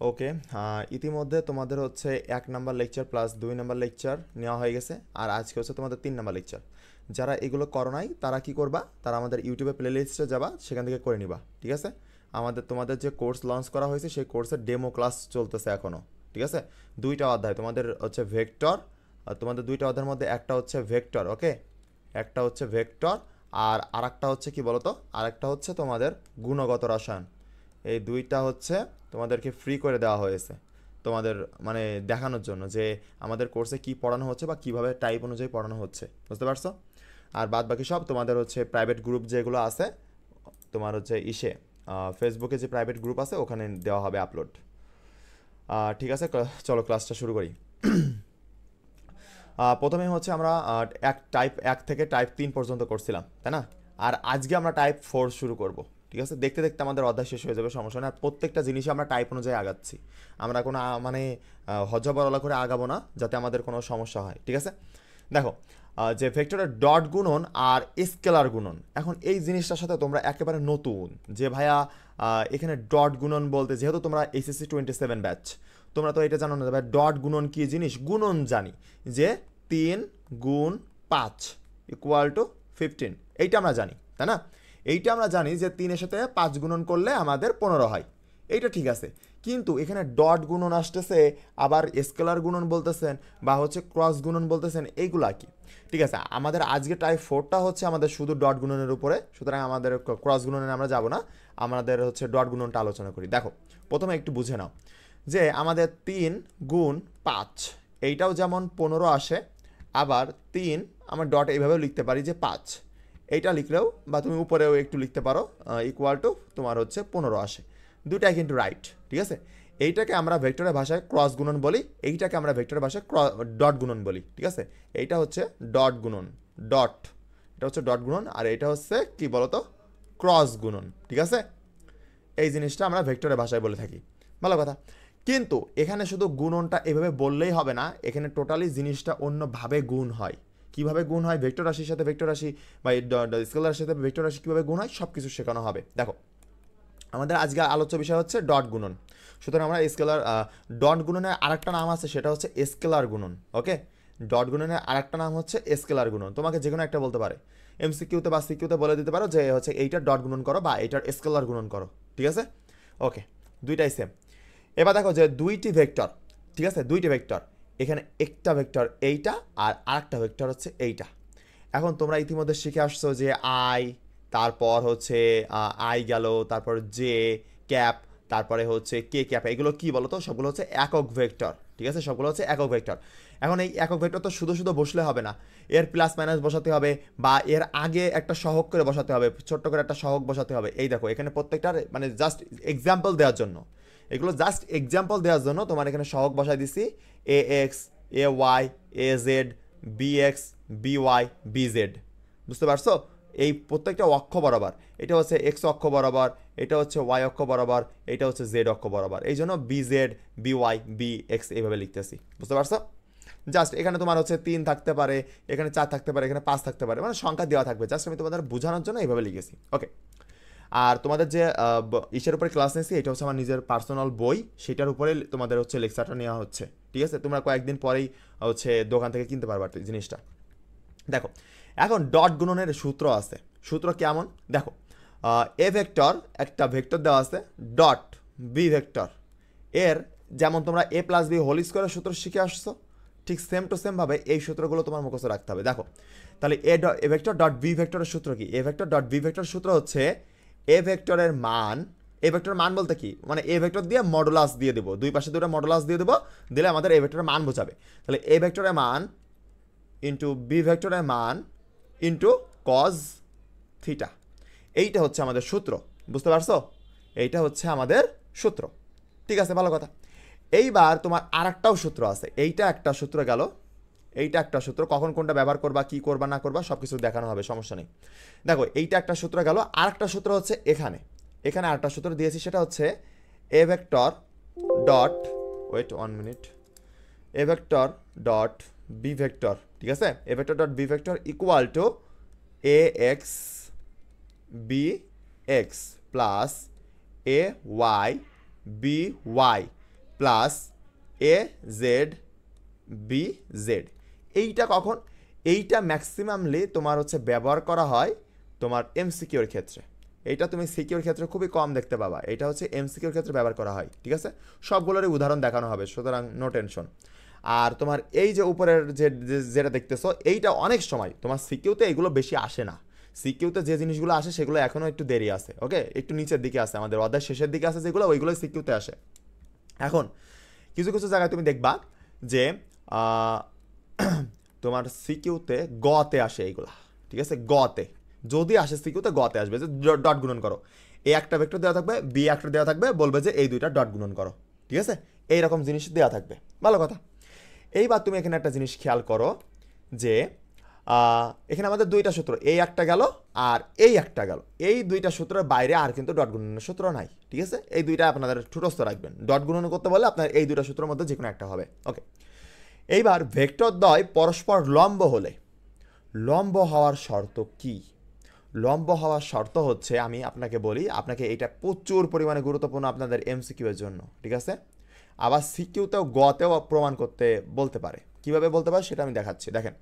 ওকে, ইতিমধ্যে তোমাদের হচ্ছে 1 number lecture plus 2 number lecture নেওয়া হয়ে গেছে, আর আজকে হচ্ছে তোমাদের 3 নাম্বার লেকচার। যারা এগুলো করো নাই তারা কি করবা, তারা আমাদের ইউটিউবে প্লে লিস্টে যাবা, সেখান থেকে করে নিবা, ঠিক আছে। তোমাদের যে কোর্স লঞ্চ করা হয়েছে সেই কোর্সের ডেমো ক্লাস চলতেছে এখনও, ঠিক আছে। 2টা অধ্যায় তোমাদের হচ্ছে ভেক্টর, আর তোমাদের 2টা অধ্যায়ের মধ্যে একটা হচ্ছে ভেক্টর, ওকে, একটা হচ্ছে ভেক্টর, আর আরেকটা হচ্ছে কি বলতো, আরেকটা হচ্ছে তোমাদের গুণগত রসায়ন। এই 2টা হচ্ছে তোমাদেরকে ফ্রি করে দেওয়া হয়েছে, তোমাদের মানে দেখানোর জন্য যে আমাদের কোর্সে কি পড়ানো হচ্ছে বা কিভাবে টাইপ অনুযায়ী পড়ানো হচ্ছে, বুঝতে পারছো। আর বাদ বাকি সব তোমাদের হচ্ছে প্রাইভেট গ্রুপ যেগুলো আছে, তোমার হচ্ছে ফেসবুকে যে প্রাইভেট গ্রুপ আছে ওখানে দেওয়া হবে আপলোড। ঠিক আছে, চলো ক্লাসটা শুরু করি। প্রথমে হচ্ছে আমরা টাইপ 1 থেকে টাইপ 3 পর্যন্ত করছিলাম, তাই না। আর আজকে আমরা টাইপ 4 শুরু করব, ঠিক আছে। দেখতে দেখতে আমাদের অধ্যায় শেষ হয়ে যাবে, সমস্যা না। আর প্রত্যেকটা জিনিসে আমরা টাইপ অনুযায়ী আগাচ্ছি, আমরা কোনো মানে হজবরলা করে আগাবো না, যাতে আমাদের কোনো সমস্যা হয়, ঠিক আছে। দেখো, যে ভেক্টরের ডট গুণন আর স্কেলার গুণন, এখন এই জিনিসটার সাথে তোমরা একেবারে নতুন, যে ভাইয়া এখানে ডট গুণন বলতে, যেহেতু তোমরা এইচএসসি 27 ব্যাচ, তোমরা তো এটা জানো না ভাই ডট গুণন কী জিনিস। গুণন জানি যে 3 × 5 = 15, এইটা আমরা জানি, তাই না। এইটা আমরা জানি যে 3-এর সাথে 5 গুণন করলে আমাদের 15 হয়, এইটা ঠিক আছে। কিন্তু এখানে ডট গুণন আসতেছে, আবার স্কেলার গুণন বলতেছেন, বা হচ্ছে ক্রস গুণন বলতেছেন, এইগুলা কি, ঠিক আছে। আমাদের আজকে টাইপ 4টা হচ্ছে আমাদের শুধু ডট গুণনের উপরে, সুতরাং আমাদের ক্রস গুণনে আমরা যাব না, আমাদের হচ্ছে ডট গুণনটা আলোচনা করি। দেখো, প্রথমে একটু বুঝে নাও যে আমাদের 3 × 5 এইটাও যেমন 15 আসে, আবার 3 আমার ডট এইভাবেও লিখতে পারি যে 5, এইটা লিখলেও বা তুমি উপরেও একটু লিখতে পারো = তোমার হচ্ছে 15 আসে, দুটাই কিন্তু রাইট, ঠিক আছে। এইটাকে আমরা ভেক্টরের ভাষায় ক্রস গুণন বলি, এইটাকে আমরা ভেক্টরের ভাষায় ডট গুণন বলি, ঠিক আছে। এইটা হচ্ছে ডট গুণন, ডট, এটা হচ্ছে ডট গুণন, আর এটা হচ্ছে কি বলতো, ক্রস গুণন, ঠিক আছে। এই জিনিসটা আমরা ভেক্টরের ভাষায় বলে থাকি, ভালো কথা। কিন্তু এখানে শুধু গুণনটা এভাবে বললেই হবে না, এখানে টোটালি জিনিসটা অন্যভাবে গুণ হয়। কিভাবে গুণ হয়, ভেক্টর রাশির সাথে ভেক্টর রাশি বা স্কেলারের সাথে ভেক্টর রাশি কীভাবে গুণ হয়, সব কিছু শেখানো হবে। দেখো, আমাদের আজকে আলোচ্য বিষয় হচ্ছে ডট গুণন, সুতরাং আমরা স্কেলার ডট গুণনের আরেকটা নাম আছে, সেটা হচ্ছে স্কেলার গুণন, ওকে। ডট গুণনের আরেকটা নাম হচ্ছে স্কেলার গুণন, তোমাকে যে কোনো একটা বলতে পারে, এমসিকিউতে বা সিকিউতে বলে দিতে পারো যে হচ্ছে এইটার ডট গুণন করো বা এইটার স্কেলার গুণন করো, ঠিক আছে। ওকে, দুইটাই সেম। এবার দেখো যে 2টি ভেক্টর, ঠিক আছে, 2টি ভেক্টর, এখানে একটা ভেক্টর এইটা আর আরেকটা ভেক্টর হচ্ছে এইটা। এখন তোমরা ইতিমধ্যে শিখে আসছো যে আই, তারপর হচ্ছে আই গেল, তারপর জে ক্যাপ, তারপরে হচ্ছে কে ক্যাপ, এগুলো কি বলো তো, সবগুলো হচ্ছে একক ভেক্টর, ঠিক আছে, সবগুলো হচ্ছে একক ভেক্টর। এখন এই একক ভেক্টর তো শুধু শুধু বসলে হবে না, এর প্লাস মাইনাস বসাতে হবে, বা এর আগে একটা সহগ করে বসাতে হবে, ছোট্ট করে একটা সহগ বসাতে হবে। এই দেখো, এখানে প্রত্যেকটার মানে জাস্ট এক্সাম্পল দেওয়ার জন্য, এগুলো জাস্ট এক্সাম্পল দেওয়ার জন্য তোমার এখানে সহগ বসাই দিছি, A X, A Y, A Z, B X, B Y, B Z, বুঝতে পারছো। এই প্রত্যেকটা অক্ষ বরাবর, এটা হচ্ছে এক্স অক্ষ বরাবর, এটা হচ্ছে ওয়াই অক্ষ বরাবর, এটা হচ্ছে জেড অক্ষ বরাবর, এই জন্য b z, b Y, b x এইভাবে লিখতেছি, বুঝতে পারছো। জাস্ট এখানে তোমার হচ্ছে 3 থাকতে পারে, এখানে 4 থাকতে পারে, এখানে 5 থাকতে পারে, মানে সংখ্যা দেওয়া থাকবে, জাস্ট আমি তোমাদের বোঝানোর জন্য এইভাবে লিখেছি, ওকে। আর তোমাদের যে ইসের উপরে ক্লাস নিয়েছি, এটা হচ্ছে আমার নিজের পার্সোনাল বই, সেটার উপরে তোমাদের হচ্ছে লেকচারটা নেওয়া হচ্ছে, ঠিক আছে। তোমরা কয়েকদিন পরেই হচ্ছে দোকান থেকে কিনতে পারবা জিনিসটা। দেখো, এখন ডট গুণনের সূত্র আছে, সূত্র কেমন দেখো, এ ভেক্টর, একটা ভেক্টর দেওয়া আছে, ডট বি ভেক্টর, এর যেমন তোমরা এ প্লাস বি হোল স্কোয়ারের সূত্র শিখে আসছো, ঠিক সেম টু সেম ভাবে এই সূত্রগুলো তোমার মুখস্থ রাখতে হবে। দেখো, তাহলে এ ভেক্টর ডট বি ভেক্টরের সূত্র কি, এ ভেক্টর ডট বি ভেক্টরের সূত্র হচ্ছে এ ভেক্টরের মান, এ ভেক্টরের মান বলতে কি, মানে এ ভেক্টর দিয়ে মডুলাস দিয়ে দেবো, দুই পাশে দুটো মডুলাস দিয়ে দেবো, দিলে আমাদের এ ভেক্টরের মান বোঝাবে। তাহলে এ ভেক্টরের মান ইন্টু বি ভেক্টরের মান ইন্টু কজ থিটা, এইটা হচ্ছে আমাদের সূত্র, বুঝতে পারছো। এইটা হচ্ছে আমাদের সূত্র, ঠিক আছে, ভালো কথা। এইবার তোমার আরেকটাও সূত্র আছে, এইটা একটা সূত্র গেল, এইটা একটা সূত্র, কখন কোনটা ব্যবহার করবা, কি করবা না করবা সব কিছু দেখানো হবে, সমস্যা নেই। দেখো, এইটা একটা সূত্র গেল, আরেকটা সূত্র হচ্ছে এখানে, এখানে আরেকটা সূত্র দিয়েছি, সেটা হচ্ছে a vector dot, wait 1 minute, a vector dot B vector, ঠিক আছে, a vector dot B vector equal to a x B x plus A Y B Y plus A Z B z. এইটা কখন, এইটা maximumly তোমার হচ্ছে ব্যবহার করা হয় তোমার এমসিকিউর ক্ষেত্রে। এইটা তুমি সিকিউর ক্ষেত্রে খুবই কম দেখতে পাবা, এটা হচ্ছে এমসিকিউর ক্ষেত্রে ব্যবহার করা হয়, ঠিক আছে। সবগুলোরই উদাহরণ দেখানো হবে, সুতরাং নো টেনশন। আর তোমার এই যে উপরের যেটা দেখতেছো, এইটা অনেক সময় তোমার সিকিউতে এগুলো বেশি আসে না। সিকিউতে যে জিনিসগুলো আসে সেগুলো এখনও একটু দেরি আছে, ওকে, একটু নিচের দিকে আছে, আমাদের অধ্যায় শেষের দিকে আছে যেগুলো, ওইগুলোই সিকিউতে আসে। এখন কিছু কিছু জায়গায় তুমি দেখবা যে তোমার সিকিউতে গতে আসে এইগুলা, ঠিক আছে। গতে যদি আসে সিকিউতে গতে আসবে যে ডট গুণন করো, এ একটা ভেক্টর দেওয়া থাকবে, বি একটা দেওয়া থাকবে, বলবে যে এই দুইটা ডট গুণন করো, ঠিক আছে। এইরকম জিনিস দেওয়া থাকবে, ভালো কথা। এইবার তুমি এখানে একটা জিনিস খেয়াল করো যে এখানে আমাদের দুইটা সূত্র, এই একটা গেল আর এই একটা গেল, এই দুইটা সূত্রের বাইরে আর কিন্তু ডট গুণনের সূত্র নাই, ঠিক আছে। এই দুইটা আপনাদের ঠুটস্থ রাখবেন, ডট গুণন করতে বলে আপনার এই দুইটা সূত্রের মধ্যে যে কোনো একটা হবে, ওকে। এইবার ভেক্টর দ্বয় পরস্পর লম্ব হলে লম্ব হওয়ার শর্ত কি? লম্ব হওয়ার শর্ত হচ্ছে, আমি আপনাকে বলি, আপনাকে এটা প্রচুর পরিমাণে গুরুত্বপূর্ণ আপনাদের এমসিকিউ এর জন্য, ঠিক আছে। আবার সিকিউতেও গতেও প্রমাণ করতে বলতে পারে, কিভাবে বলতে পারে সেটা আমি দেখাচ্ছি। দেখেন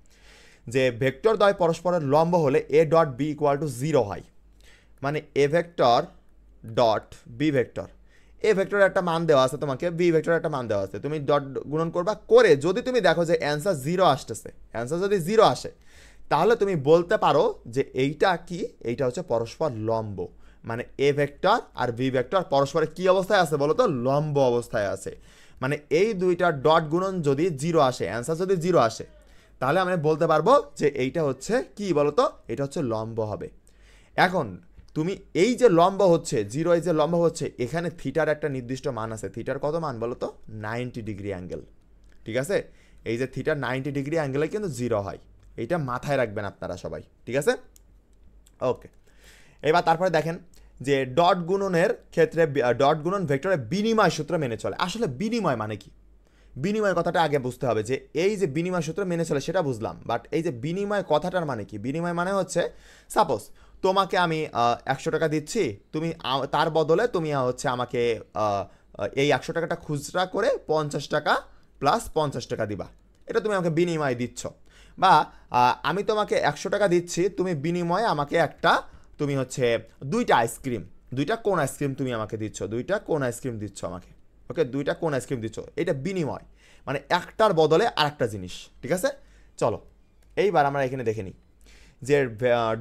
যে ভেক্টর দ্বয় পরস্পরের লম্ব হলে A dot B equal to 0 হয়, মানে এ vector dot B vector, A ভেক্টরের একটা মান দেওয়া আছে তোমাকে, বি ভেক্টরের একটা মান দেওয়া আছে, তুমি ডট গুণন করবা, করে যদি তুমি দেখো যে অ্যান্সার 0 আসতেছে, অ্যান্সার যদি 0 আসে, তাহলে তুমি বলতে পারো যে এইটা কি, এইটা হচ্ছে পরস্পর লম্ব। মানে এ ভেক্টর আর বি ভেক্টর পরস্পরের কি অবস্থায় আছে বলো তো? লম্ব অবস্থায় আছে। মানে এই দুইটা ডট গুণন যদি 0 আসে, অ্যান্সার যদি 0 আসে, তাহলে আমি বলতে পারবো যে এইটা হচ্ছে কি বলতো, এটা হচ্ছে লম্ব হবে। এখন তুমি এই যে লম্ব হচ্ছে 0, এই যে লম্ব হচ্ছে, এখানে থিটার একটা নির্দিষ্ট মান আছে। থিটার কত মান বলো তো? 90 ডিগ্রি অ্যাঙ্গেল, ঠিক আছে। এই যে থিটার 90 ডিগ্রি অ্যাঙ্গেলে কিন্তু 0 হয়, এইটা মাথায় রাখবেন আপনারা সবাই, ঠিক আছে, ওকে। এবার তারপরে দেখেন যে ডট গুণনের ক্ষেত্রে ডট গুণন ভেক্টরের বিনিময় সূত্র মেনে চলে। আসলে বিনিময় মানে কি? বিনিময় কথাটা আগে বুঝতে হবে, যে এই যে বিনিময় সূত্র মেনে চলে সেটা বুঝলাম, বাট এই যে বিনিময় কথাটার মানে কি? বিনিময় মানে হচ্ছে, সাপোজ তোমাকে আমি 100 টাকা দিচ্ছি, তুমি তার বদলে তুমি হচ্ছে আমাকে এই 100 টাকাটা খুচরা করে 50 টাকা প্লাস 50 টাকা দিবা, এটা তুমি আমাকে বিনিময় দিচ্ছ। বা আমি তোমাকে 100 টাকা দিচ্ছি, তুমি বিনিময়ে আমাকে একটা, তুমি হচ্ছে দুইটা আইসক্রিম, দুইটা কোন আইসক্রিম তুমি আমাকে দিচ্ছ, দুইটা কোন আইসক্রিম দিচ্ছ আমাকে, ওকে, দুইটা কোন আইসক্রিম দিচ্ছ, এটা বিনিময়, মানে একটার বদলে আরেকটা জিনিস, ঠিক আছে। চলো এইবার আমরা এখানে দেখে নিই যে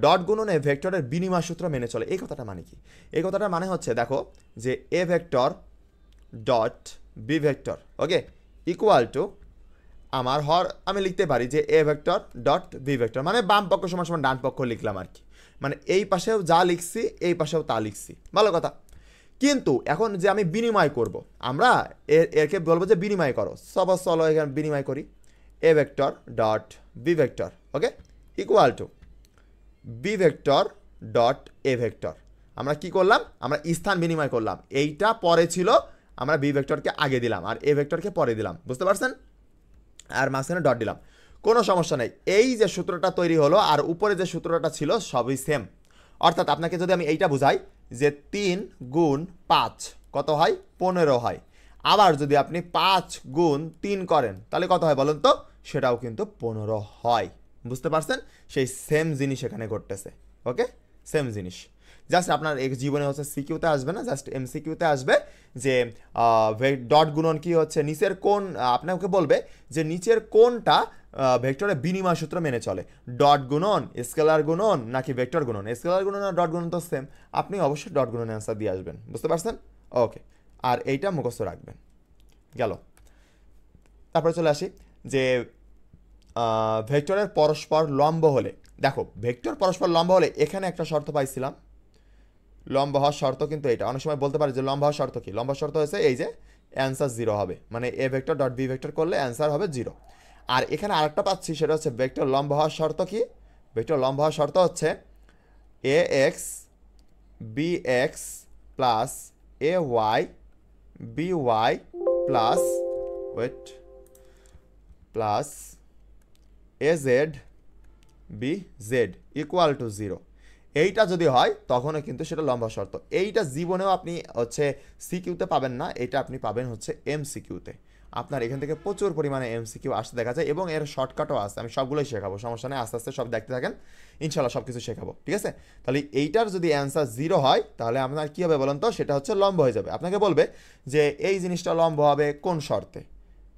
ডট গুণনে ভেক্টরের বিনিময় সূত্র মেনে চলে, এই কথাটা মানে কি? এই কথাটার মানে হচ্ছে, দেখো যে a vector dot B vector, okay, equal to আমার আমি লিখতে পারি যে a vector dot B vector, মানে বাম পক্ষ সমান সমান ডান পক্ষ লিখলাম আর কি, মানে এই পাশেও যা লিখছি এই পাশেও তা লিখছি, ভালো কথা। কিন্তু এখন যে আমি বিনিময় করব, আমরা এরকে বলবো যে বিনিময় করো, সবাই চলো এখানে বিনিময় করি। A vector dot B vector, okay, equal to b vector dot a vector. আমরা কি করলাম? আমরা স্থান বিনিময় করলাম, এইটা পরে ছিল, আমরা বি ভেক্টরকে আগে দিলাম আর এ ভেক্টরকে পরে দিলাম, বুঝতে পারছেন? আর মাঝখানে ডট দিলাম, কোনো সমস্যা নেই। এই যে সূত্রটা তৈরি হলো আর উপরে যে সূত্রটা ছিল সবই সেম। অর্থাৎ আপনাকে যদি আমি এইটা বুঝাই যে 3 গুণ 5 কত হয়? 15 হয়। আবার যদি আপনি 5 গুণ 3 করেন তাহলে কত হয় বলেন তো? সেটাও কিন্তু 15 হয়, বুঝতে পারছেন? সেই সেম জিনিস এখানে ঘটতেছে, ওকে, সেম জিনিস। জাস্ট আপনার এই জীবনে হচ্ছে সিকিউতে আসবে না, জাস্ট এমসিকিউতে আসবে যে ডট গুণন কি হচ্ছে, নিচের কোন, আপনাকে বলবে যে নিচের কোনটা ভেক্টরের বিনিময় সূত্র মেনে চলে, ডট গুণন, স্কেলার গুণন নাকি ভেক্টর গুণন। স্কেলার গুণন আর ডট গুণন তো সেম, আপনি অবশ্যই ডট গুণনের অ্যান্সার দিয়ে আসবেন, বুঝতে পারছেন? ওকে, আর এইটা মুখস্থ রাখবেন, গেল। তারপরে চলে আসি যে ভেক্টরের পরস্পর লম্ব হলে, দেখো ভেক্টর পরস্পর লম্ব হলে এখানে একটা শর্ত পাইছিলাম, লম্ব হওয়ার শর্ত কিন্তু এটা। অনেক সময় বলতে পারে যে লম্ব হওয়ার শর্ত কি? লম্ব শর্ত হয়েছে এই যে অ্যান্সার 0 হবে, মানে এ ভেক্টর ডট বি ভেক্টর করলে অ্যান্সার হবে 0। আর এখানে আরেকটা পাচ্ছি, সেটা হচ্ছে ভেক্টর লম্ব হওয়ার শর্ত কি? ভেক্টর লম্ব হওয়ার শর্ত হচ্ছে A x B x plus A Y B Y plus wait plus A Z B Z equal to 0। এইটা যদি হয় তখনও কিন্তু সেটা লম্বা শর্ত। এইটা জীবনেও আপনি হচ্ছে সিকিউতে পাবেন না, এটা আপনি পাবেন হচ্ছে এমসিকিউতে। আপনার এখান থেকে প্রচুর পরিমাণে এমসিকিউ আসতে দেখা যায় এবং এর শর্টকাটও আছে, আমি সবগুলোই শেখাবো, সমস্যা নেই, আস্তে আস্তে সব দেখতে থাকেন, ইনশাল্লাহ সব কিছু শেখাবো, ঠিক আছে। তাহলে এইটার যদি অ্যান্সার 0 হয় তাহলে আপনার কী হবে বলেন তো, সেটা হচ্ছে লম্ব হয়ে যাবে। আপনাকে বলবে যে এই জিনিসটা লম্ব হবে কোন শর্তে,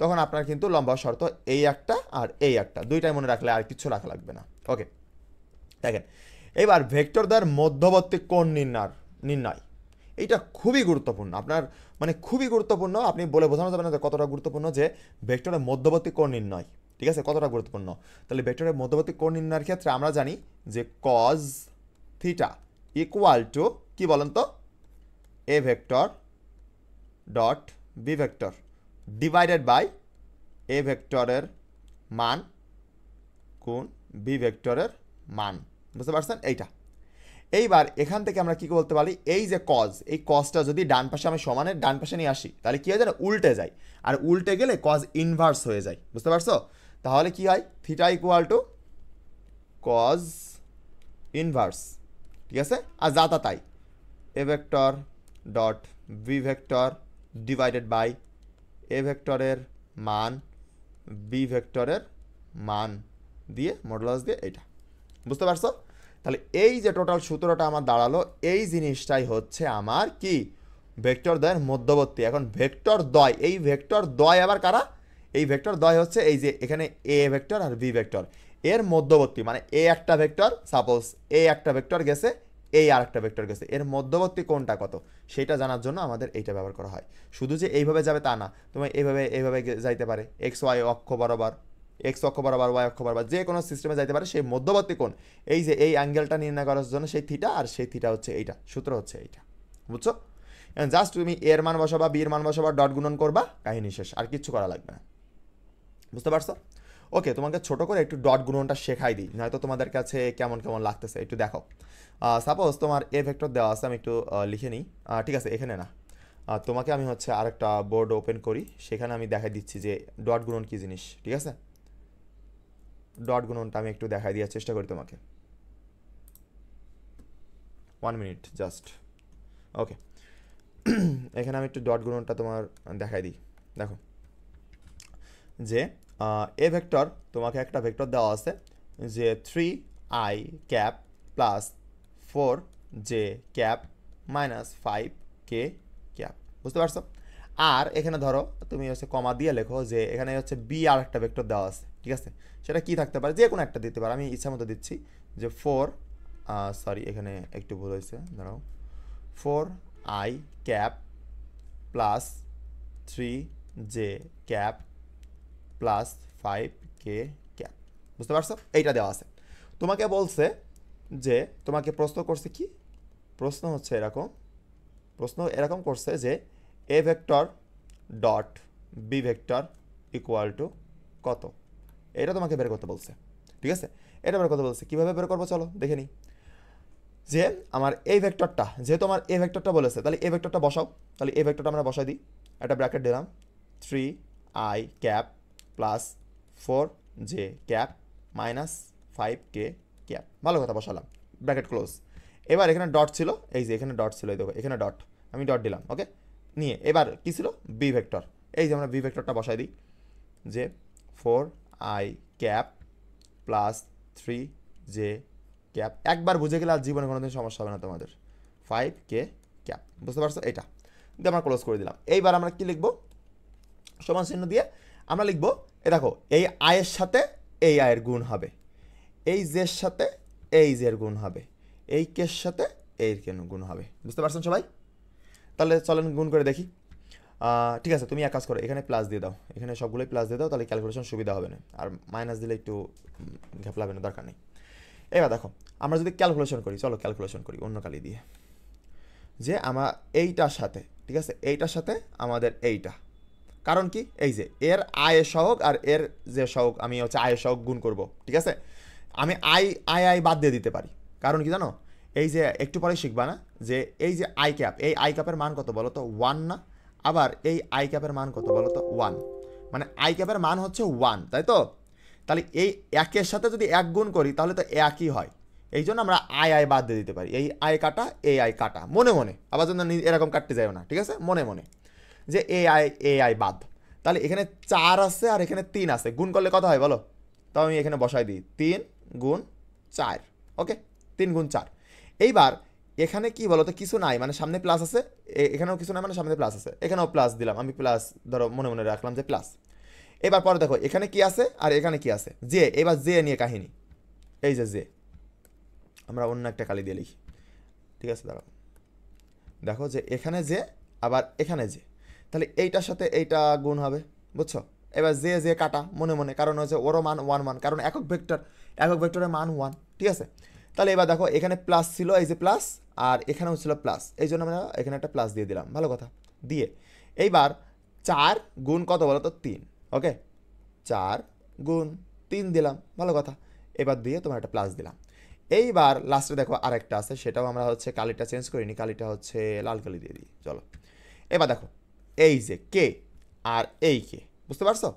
তখন আপনার কিন্তু লম্বা শর্ত এই একটা আর এই একটা, দুইটাই মনে রাখলে আর কিছু রাখা লাগবে না। ওকে, দেখেন এবার ভেক্টর দ্বয়ের মধ্যবর্তী কোণ নির্ণয়, এইটা খুবই গুরুত্বপূর্ণ, আপনার মানে খুবই গুরুত্বপূর্ণ, আপনি বলে বোঝানো যাবে না যে কতটা গুরুত্বপূর্ণ যে ভেক্টরের মধ্যবর্তী কোণ নির্ণয়, ঠিক আছে, কতটা গুরুত্বপূর্ণ। তাহলে ভেক্টরের মধ্যবর্তী কোণ নির্ণয়ের ক্ষেত্রে আমরা জানি যে কজ থিটা ইকুয়াল টু কি বলেন তো, A vector dot B vector divided by A ভেক্টরের মান গুণ বি ভেক্টরের মান, বুঝতে পারছেন এইটা। এইবার এখান থেকে আমরা কি বলতে পারি, এই যে কজ, এই কজটা যদি ডান পাশে আমি সমানের ডান পাশে নিয়ে আসি তাহলে কি হয় জানো, উল্টে যায়, আর উল্টে গেলে কজ ইনভার্স হয়ে যায়, বুঝতে পারছো। তাহলে কি হয়, theta equal to cos inverse, ঠিক আছে, আর যা তা তাই A vector dot B vector divided by A ভেক্টরের মান বি ভেক্টরের মান দিয়ে মডুলাস দিয়ে এইটা, বুঝতে পারছো। তাহলে এই যে টোটাল সূত্রটা আমার দাঁড়ালো, এই জিনিসটাই হচ্ছে আমার কি ভেক্টর দ্বয়ের মধ্যবর্তী। এখন ভেক্টর দ্বয়, এই ভেক্টর দ্বয় আবার কারা, এই ভেক্টর দ্বয় হচ্ছে এই যে এখানে এ ভেক্টর আর বি ভেক্টর, এর মধ্যবর্তী, মানে এ একটা ভেক্টর, সাপোজ এ একটা ভেক্টর গেছে, এই আর একটা ভেক্টর গেছে, এর মধ্যবর্তী কোণটা কত সেটা জানার জন্য আমাদের এইটা ব্যবহার করা হয়। শুধু যে এইভাবে যাবে তা না, তুমি এইভাবে যাইতে পারে, এক্স ওয়াই অক্ষ বরাবর, এক্স অক্ষ বরাবর, ওয়াই অক্ষ বরাবর, যে কোনো সিস্টেমে যাইতে পারে। সেই মধ্যবর্তী কোণ, এই যে এই অ্যাঙ্গেলটা নির্ণয় করার জন্য সেই থিটা, আর সেই থিটা হচ্ছে এইটা, সূত্র হচ্ছে এইটা, বুঝছো। জাস্ট তুমি এর মান বসাবা, বির মান বসাবা, ডট গুণন করবা, কাহিনী শেষ, আর কিচ্ছু করা লাগবে না, বুঝতে পারছো। ওকে, তোমাকে ছোট করে একটু ডট গুণনটা শেখাই দিই, নয়তো তোমাদের কাছে কেমন কেমন লাগতেছে একটু দেখো। সাপোজ তোমার এ ভেক্টর দেওয়া আছে, আমি একটু লিখে নিই, ঠিক আছে, এখানে না, তোমাকে আমি হচ্ছে আরেকটা বোর্ড ওপেন করি, সেখানে আমি দেখাই দিচ্ছি যে ডট গুণন কী জিনিস, ঠিক আছে। ডট গুণনটা আমি একটু দেখাই দেওয়ার চেষ্টা করি তোমাকে, 1 মিনিট জাস্ট। ওকে, এখানে আমি একটু ডট গুণনটা তোমার দেখাই দিই। দেখো যে এ ভেক্টর, তোমাকে একটা ভেক্টর দেওয়া আছে যে 3i cap plus 4j cap minus 5k cap, বুঝতে পারছো। আর এখানে ধরো তুমি হচ্ছে কমা দিয়ে লেখো যে এখানে হচ্ছে বি আর একটা ভেক্টর দেওয়া আছে, ঠিক আছে, সেটা কি থাকতে পারে, যে কোনো একটা দিতে পারে, আমি ইচ্ছা মতো দিচ্ছি যে সরি এখানে একটু ভুল হয়েছে, দাঁড়াও, 4i cap plus 3j cap plus 5k cap, বুঝতে পারছো, এইটা দেওয়া আছে। তোমাকে বলছে যে, তোমাকে প্রশ্ন করছে কি, প্রশ্ন হচ্ছে এরকম করছে যে a vector dot B vector equal to কত, এটা তোমাকে বের করতে বলছে, ঠিক আছে। এটা বের করতে বলছে, কীভাবে বের করবো চলো দেখে নিই। যে আমার এই ভেক্টরটা, যেহেতু আমার এ ভেক্টরটা বলেছে, তাহলে এ ভেক্টরটা বসাও, তাহলে এ ভেক্টরটা আমরা বসাই দিই, একটা ব্র্যাকেট দিলাম, 3i cap plus 4j cap minus 5k cap, ভালো কথা, বসালাম, ব্র্যাকেট ক্লোজ। এবার এখানে ডট ছিল, এই যে এখানে ডট ছিল, এই দেখো এখানে ডট, আমি ডট দিলাম, ওকে নিয়ে এবার কী ছিল, বি ভেক্টর, এই যে আমরা বি ভেক্টরটা বসাই দিই যে 4i cap plus 3j cap, একবার বুঝে গেলে আর জীবনে কোনোদিন সমস্যা হবে না তোমাদের, 5k ক্যাপ, বুঝতে পারছো, এটা দিয়ে আমরা ক্লোজ করে দিলাম। এইবার আমরা কি লিখবো, সমান চিহ্ন দিয়ে আমরা লিখবো, দেখো এই আয়ের সাথে এই আয়ের গুণ হবে, এই জের সাথে এই জের গুণ হবে, এই কের সাথে এই কেন গুণ হবে, বুঝতে পারছেন সবাই। তাহলে চলেন গুণ করে দেখি। ঠিক আছে, তুমি এক কাজ করো, এখানে প্লাস দিয়ে দাও, এখানে সবগুলোই প্লাস দিয়ে দাও, তাহলে ক্যালকুলেশন সুবিধা হবে না, আর মাইনাস দিলে একটু ঘেপলাবে না, দরকার নেই। এবার দেখো আমরা যদি ক্যালকুলেশন করি, চলো ক্যালকুলেশন করি অন্য কালি দিয়ে, যে আমার এইটার সাথে, ঠিক আছে, এইটার সাথে আমাদের এইটা, কারণ কি, এই যে এর আয়ের সহগ আর এর যে সহগ, আমি হচ্ছে আয়ের সহগ গুণ করব, ঠিক আছে। আমি আই বাদ দিয়ে দিতে পারি, কারণ কি জানো, এই যে একটু পরে শিখবা না যে এই যে আই ক্যাপ, এই আই ক্যাপের মান কত বলো তো, 1 না, আবার এই আই ক্যাপের মান কত বলো তো, 1, মানে আই ক্যাপের মান হচ্ছে 1, তাই তো। তাহলে এই একের সাথে যদি 1 গুণ করি তাহলে তো একই হয়, এই জন্য আমরা আই আই বাদ দিয়ে দিতে পারি, এই আই কাটা এই আই কাটা, মনে মনে, আবার জন্য এরকম কাটতে যাও না, ঠিক আছে, মনে মনে যে এ আই বাদ। তাহলে এখানে 4 আছে আর এখানে 3 আছে, গুণ করলে কত হয় বলো? তাও আমি এখানে বসাই দিই 3 গুণ 4, ওকে, 3 গুণ 4। এইবার এখানে কি বলো তো, কিছু নাই, মানে সামনে প্লাস আছে, এখানেও কিছু নাই, মানে সামনে প্লাস আছে, এখানেও প্লাস দিলাম আমি, প্লাস ধরো মনে মনে রাখলাম যে প্লাস। এবার পরে দেখো এখানে কি আছে আর এখানে কি আছে, জে, এবার জে নিয়ে কাহিনী, এই যে জে, আমরা অন্য একটা কালি দিয়ে লিখি, ঠিক আছে, দাঁড়াও, দেখো যে এখানে যে আবার এখানে যে, তাহলে এইটার সাথে এইটা গুণ হবে, বুঝছো? এবার জে জে কাটা মনে মনে, কারণ হচ্ছে ওরও মান 1 1, কারণ একক ভেক্টরের মান 1, ঠিক আছে। তাহলে এবার দেখো এখানে প্লাস ছিল, এই যে প্লাস, আর এখানেও ছিল প্লাস, এই জন্য আমরা এখানে একটা প্লাস দিয়ে দিলাম, ভালো কথা দিয়ে। এইবার 4 গুণ কত বলো তো 3, ওকে, 4 গুণ 3 দিলাম, ভালো কথা, এবার দিয়ে তোমার একটা প্লাস দিলাম। এইবার লাস্টে দেখো আরেকটা আছে, সেটাও আমরা হচ্ছে কালিটা চেঞ্জ করিনি, কালিটা হচ্ছে লাল কালি দিয়ে দিই, চলো। এবার দেখো এই যে কে আর এই কে, বুঝতে পারছো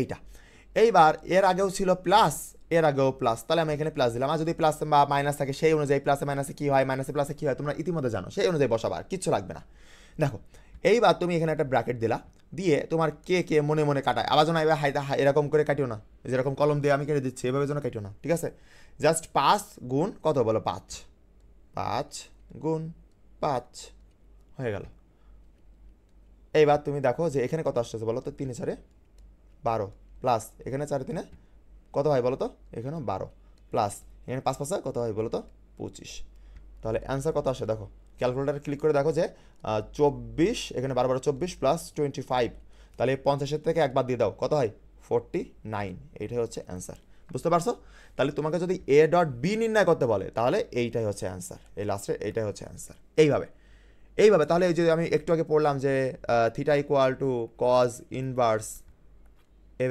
এইটা। এইবার এর আগেও ছিল প্লাস, এর আগেও প্লাস, তাহলে আমি এখানে প্লাস দিলাম, আর যদি প্লাস বা মাইনাস থাকে সেই অনুযায়ী প্লাসে মাইনাসে কী হয়, মাইনাসে প্লাসে কী হয় তোমরা ইতিমধ্যে জানো, সেই অনুযায়ী বসাবা, আর কিচ্ছু লাগবে না। দেখো এইবার তুমি এখানে একটা ব্র্যাকেট দিলা, দিয়ে তোমার কে কে মনে মনে কাটায়, আবার যেন এবার এরকম করে কাটিও না, যেরকম কলম দিয়ে আমি কেটে দিচ্ছি এভাবে যেন কাটিও না, ঠিক আছে। জাস্ট 5 গুণ কত বলো 5, 5 গুণ 5 হয়ে গেল। এইবার তুমি দেখো যে এখানে কত আসতেছে বলো তো, 3 4 12 প্লাস এখানে 4 3 কত হয় বলো তো, এখানেও 12 প্লাস এখানে 5 5 কত হয় বলো তো 25। তাহলে অ্যান্সার কত আসে দেখো, ক্যালকুলেটারে ক্লিক করে দেখো যে 24, এখানে 12 12 24 প্লাস 25, তাহলে 50 থেকে একবার দিয়ে দাও, কত হয় 49, এইটাই হচ্ছে অ্যান্সার, বুঝতে পারছো? তাহলে তোমাকে যদি এ ডট বি নির্ণয় করতে বলে তাহলে এইটাই হচ্ছে অ্যান্সার, এই লাস্টে এইটাই হচ্ছে অ্যান্সার। এইভাবে তাহলে এই যে আমি একটু আগে পড়লাম যে theta equal to cos inverse A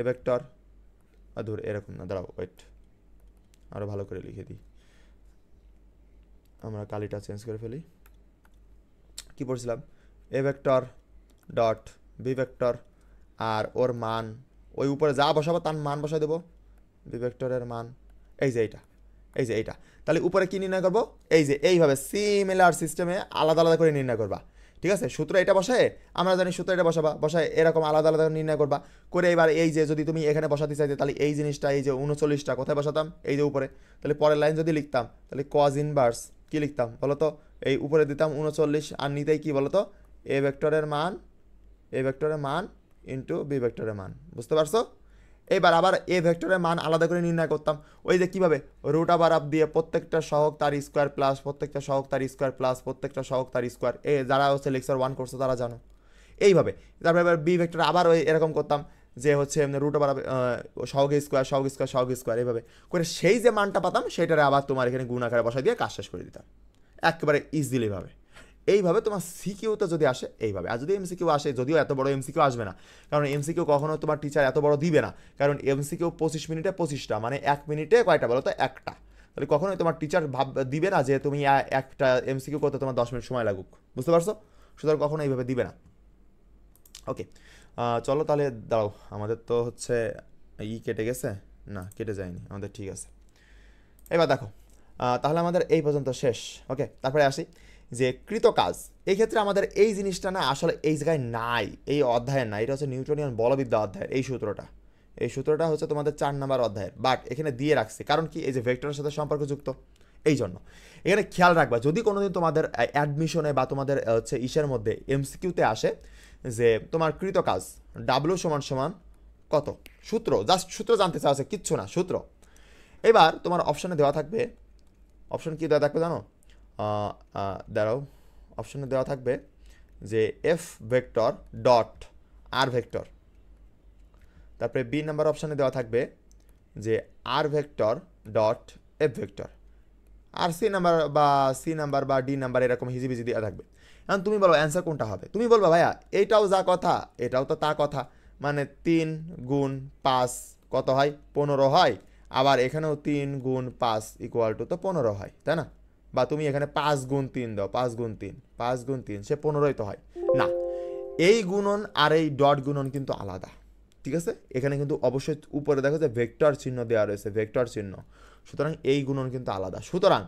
vector ধর, এরকম না, দাঁড়াও ওয়েট, আরও ভালো করে লিখে দিই, আমরা কালিটা চেঞ্জ করে ফেলি। কি পড়ছিলাম, A vector dot B vector, আর ওর মান ওই উপরে যা বসাবো তার মান বসাই দেবো, বি ভেক্টরের মান এই যে এইটা, তাহলে উপরে কি নির্ণয় করবো, এই যে এইভাবে সিমিলার সিস্টেমে আলাদা আলাদা করে নির্ণয় করবা, ঠিক আছে। সূত্র এটা বসায়, আমরা জানি সূত্র এটা বসায় এরকম আলাদা আলাদা নির্ণয় করবা করে। এবার এই যে যদি তুমি এখানে বসাতে চাইতে, তাহলে এই জিনিসটা এই যে 39টা কোথায় বসাতাম, এই যে উপরে, তাহলে পরের লাইন যদি লিখতাম তাহলে কজ ইনভার্স কি লিখতাম বলো তো, এই উপরে দিতাম 39, আর নিতেই কি বলো তো, এ ভেক্টরের মান ইন্টু বি ভেক্টরের মান, বুঝতে পারছো? এবার আবার এ ভেক্টরের মান আলাদা করে নির্ণয় করতাম, ওই যে কীভাবে রুট আবার আপ দিয়ে প্রত্যেকটা সহগ তার স্কোয়ার প্লাস প্রত্যেকটা সহগ তার স্কোয়ার প্লাস প্রত্যেকটা সহগ তার স্কোয়ার, এ যারা হচ্ছে লেকচার 1 করছে তারা জানো। এইভাবে তারপরে এবার বি ভেক্টর আবার ওই এরকম করতাম যে হচ্ছে রুট আবার সহগ স্কোয়ার এইভাবে করে সেই যে মানটা পাতাম সেটারে আবার তোমার এখানে গুণ আকারে বসাই দিয়ে কাজ শেষ করে দিতাম, একেবারে ইজিলিভাবে। এইভাবে তোমার সিকিউতে যদি আসে এইভাবে, আর যদি এমসিকিউ আসে, যদিও এত বড় এমসিকিউ আসবে না, কারণ এমসিকিউ কখনো তোমার টিচার এত বড় দিবে না, কারণ এমসিকিউ 25 মিনিটে 25টা, মানে 1 মিনিটে কয়টা বলো তো, একটা। তাহলে কখনোই তোমার টিচার দিবে না যে তুমি একটা এমসিকিউ করতে তোমার 10 মিনিট সময় লাগুক, বুঝতে পারছো? সুতরাং কখনো এইভাবে দিবে না। ওকে, চলো তাহলে দাও, আমাদের তো হচ্ছে কেটে গেছে, না কেটে যায়নি আমাদের, ঠিক আছে। এবার দেখো তাহলে আমাদের এই পর্যন্ত শেষ, ওকে। তারপরে আসি যে কৃত কাজ, এই ক্ষেত্রে আমাদের এই জিনিসটা না আসলে এই জায়গায় নাই, এই অধ্যায়ের নাই, এটা হচ্ছে নিউটনিয়ান বলবিদ্যা অধ্যায়ের এই সূত্রটা হচ্ছে তোমাদের 4 নাম্বার অধ্যায়ের, বাট এখানে দিয়ে রাখছি কারণ কি, এই যে ভেক্টরের সাথে সম্পর্কযুক্ত, এই জন্য এখানে খেয়াল রাখবা, যদি কোনোদিন তোমাদের অ্যাডমিশনে বা তোমাদের হচ্ছে ইসের মধ্যে এমসিকিউতে আসে যে তোমার কৃত কাজ ডাব্লিউ সমান সমান কত, সূত্র, জাস্ট সূত্র জানতে চাওয়া, কিচ্ছু না, সূত্র। এবার তোমার অপশানে দেওয়া থাকবে, অপশন কি দেওয়া থাকবে জানো, দাঁড়াও, অপশনে দেওয়া থাকবে যে এফ ভেক্টর ডট আর ভেক্টর, তারপরে বি নাম্বার অপশানে দেওয়া থাকবে যে আর ভেক্টর ডট এফ ভেক্টর, আর সি নাম্বার বা ডি নাম্বার এরকম হিজিবিজি দেওয়া থাকবে। এখন তুমি বলো অ্যান্সার কোনটা হবে, তুমি বলবো ভাইয়া এইটাও যা কথা এটাও তো তা কথা, মানে 3 গুণ 5 কত হয় 15 হয়, আবার এখানেও 3 গুণ 5 ইকুয়াল টু তো 15 হয়, তাই না? বা তুমি এখানে 5 গুণ 3 দাও, 5 গুণ 3 সে 15ই তো হয় না। এই গুণন আর এই ডট গুণন কিন্তু আলাদা, ঠিক আছে, এখানে কিন্তু অবশ্যই উপরে দেখো যে ভেক্টর চিহ্ন দেওয়া রয়েছে, ভেক্টর চিহ্ন, সুতরাং এই গুণন কিন্তু আলাদা। সুতরাং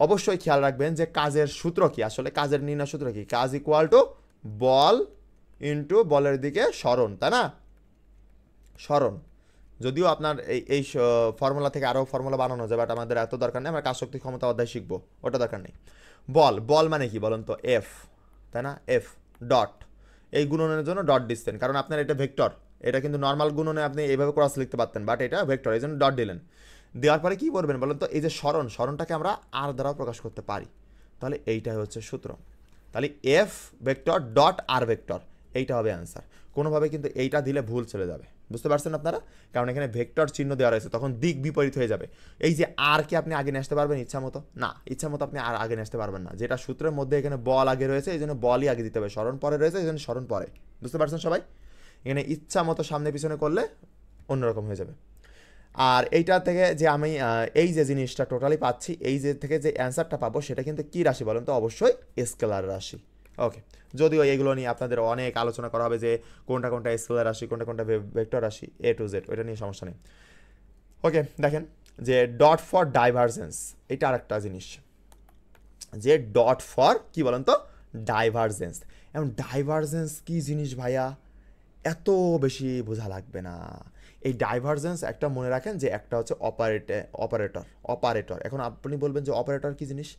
অবশ্যই খেয়াল রাখবেন যে কাজের সূত্র কি, আসলে কাজের নির্ণয় সূত্র কি, কাজ ইকুয়াল টু বল ইন্টু বলের দিকে সরণ, তাই না, সরণ। যদিও আপনার এই ফর্মুলা থেকে আরও ফর্মুলা বানানো যায়, বাট আমাদের এত দরকার নেই, আমরা কাজ শক্তি ক্ষমতা অধ্যায় শিখবো, ওটা দরকার নেই। বল, বল মানে কি বলুন তো, এফ, তাই না, এফ ডট, এই গুণনের জন্য ডট দিচ্ছেন, কারণ আপনার এটা ভেক্টর, এটা কিন্তু নর্মাল গুণনে আপনি এইভাবে ক্রস লিখতে পারতেন, বাট এটা ভেক্টর, এই জন্য ডট দিলেন। দেওয়ার পরে কী করবেন বলুন তো, এই যে সরণ, সরণটাকে আমরা আর দ্বারাও প্রকাশ করতে পারি, তাহলে এইটাই হচ্ছে সূত্র। তাহলে এফ ভেক্টর ডট আর ভেক্টর, এইটা হবে অ্যান্সার। কোনোভাবে কিন্তু এইটা দিলে ভুল চলে যাবে, বুঝতে পারছেন আপনারা, কারণ এখানে ভেক্টর চিহ্ন দেওয়া রয়েছে, তখন দিক বিপরীত হয়ে যাবে। এই যে আর কে আপনি আগে নিয়ে আসতে পারবেন ইচ্ছা মতো না, ইচ্ছা মতো আপনি আর আগে নিয়ে আসতে পারবেন না, যেটা সূত্রের মধ্যে এখানে বল আগে রয়েছে এই জন্য বলই আগে দিতে হবে, স্মরণ পরে রয়েছে এই জন্য স্মরণ পরে, বুঝতে পারছেন সবাই। এখানে ইচ্ছা মতো সামনে পিছনে করলে অন্যরকম হয়ে যাবে। আর এইটা থেকে যে আমি এই যে জিনিসটা টোটালি পাচ্ছি, এই যে থেকে যে অ্যান্সারটা পাবো সেটা কিন্তু কী রাশি বলেন তো, অবশ্যই স্কেলার রাশি। ওকে, যদিও এইগুলো নিয়ে আপনাদের অনেক আলোচনা করা হবে যে কোনটা কোনটা স্কেলার রাশি, কোনটা কোনটা ভেক্টর রাশি, এ টু জেড, ওইটা নিয়ে সমস্যা নেই। ওকে, দেখেন যে ডট ফর ডাইভারজেন্স, এটা আরেকটা জিনিস, যে ডট ফর কি বলেন তো, ডাইভারজেন্স। এখন ডাইভারজেন্স কি জিনিস ভাইয়া, এত বেশি বোঝা লাগবে না। এই ডাইভারজেন্স একটা মনে রাখেন যে একটা হচ্ছে অপারেটর। এখন আপনি বলবেন যে অপারেটর কি জিনিস,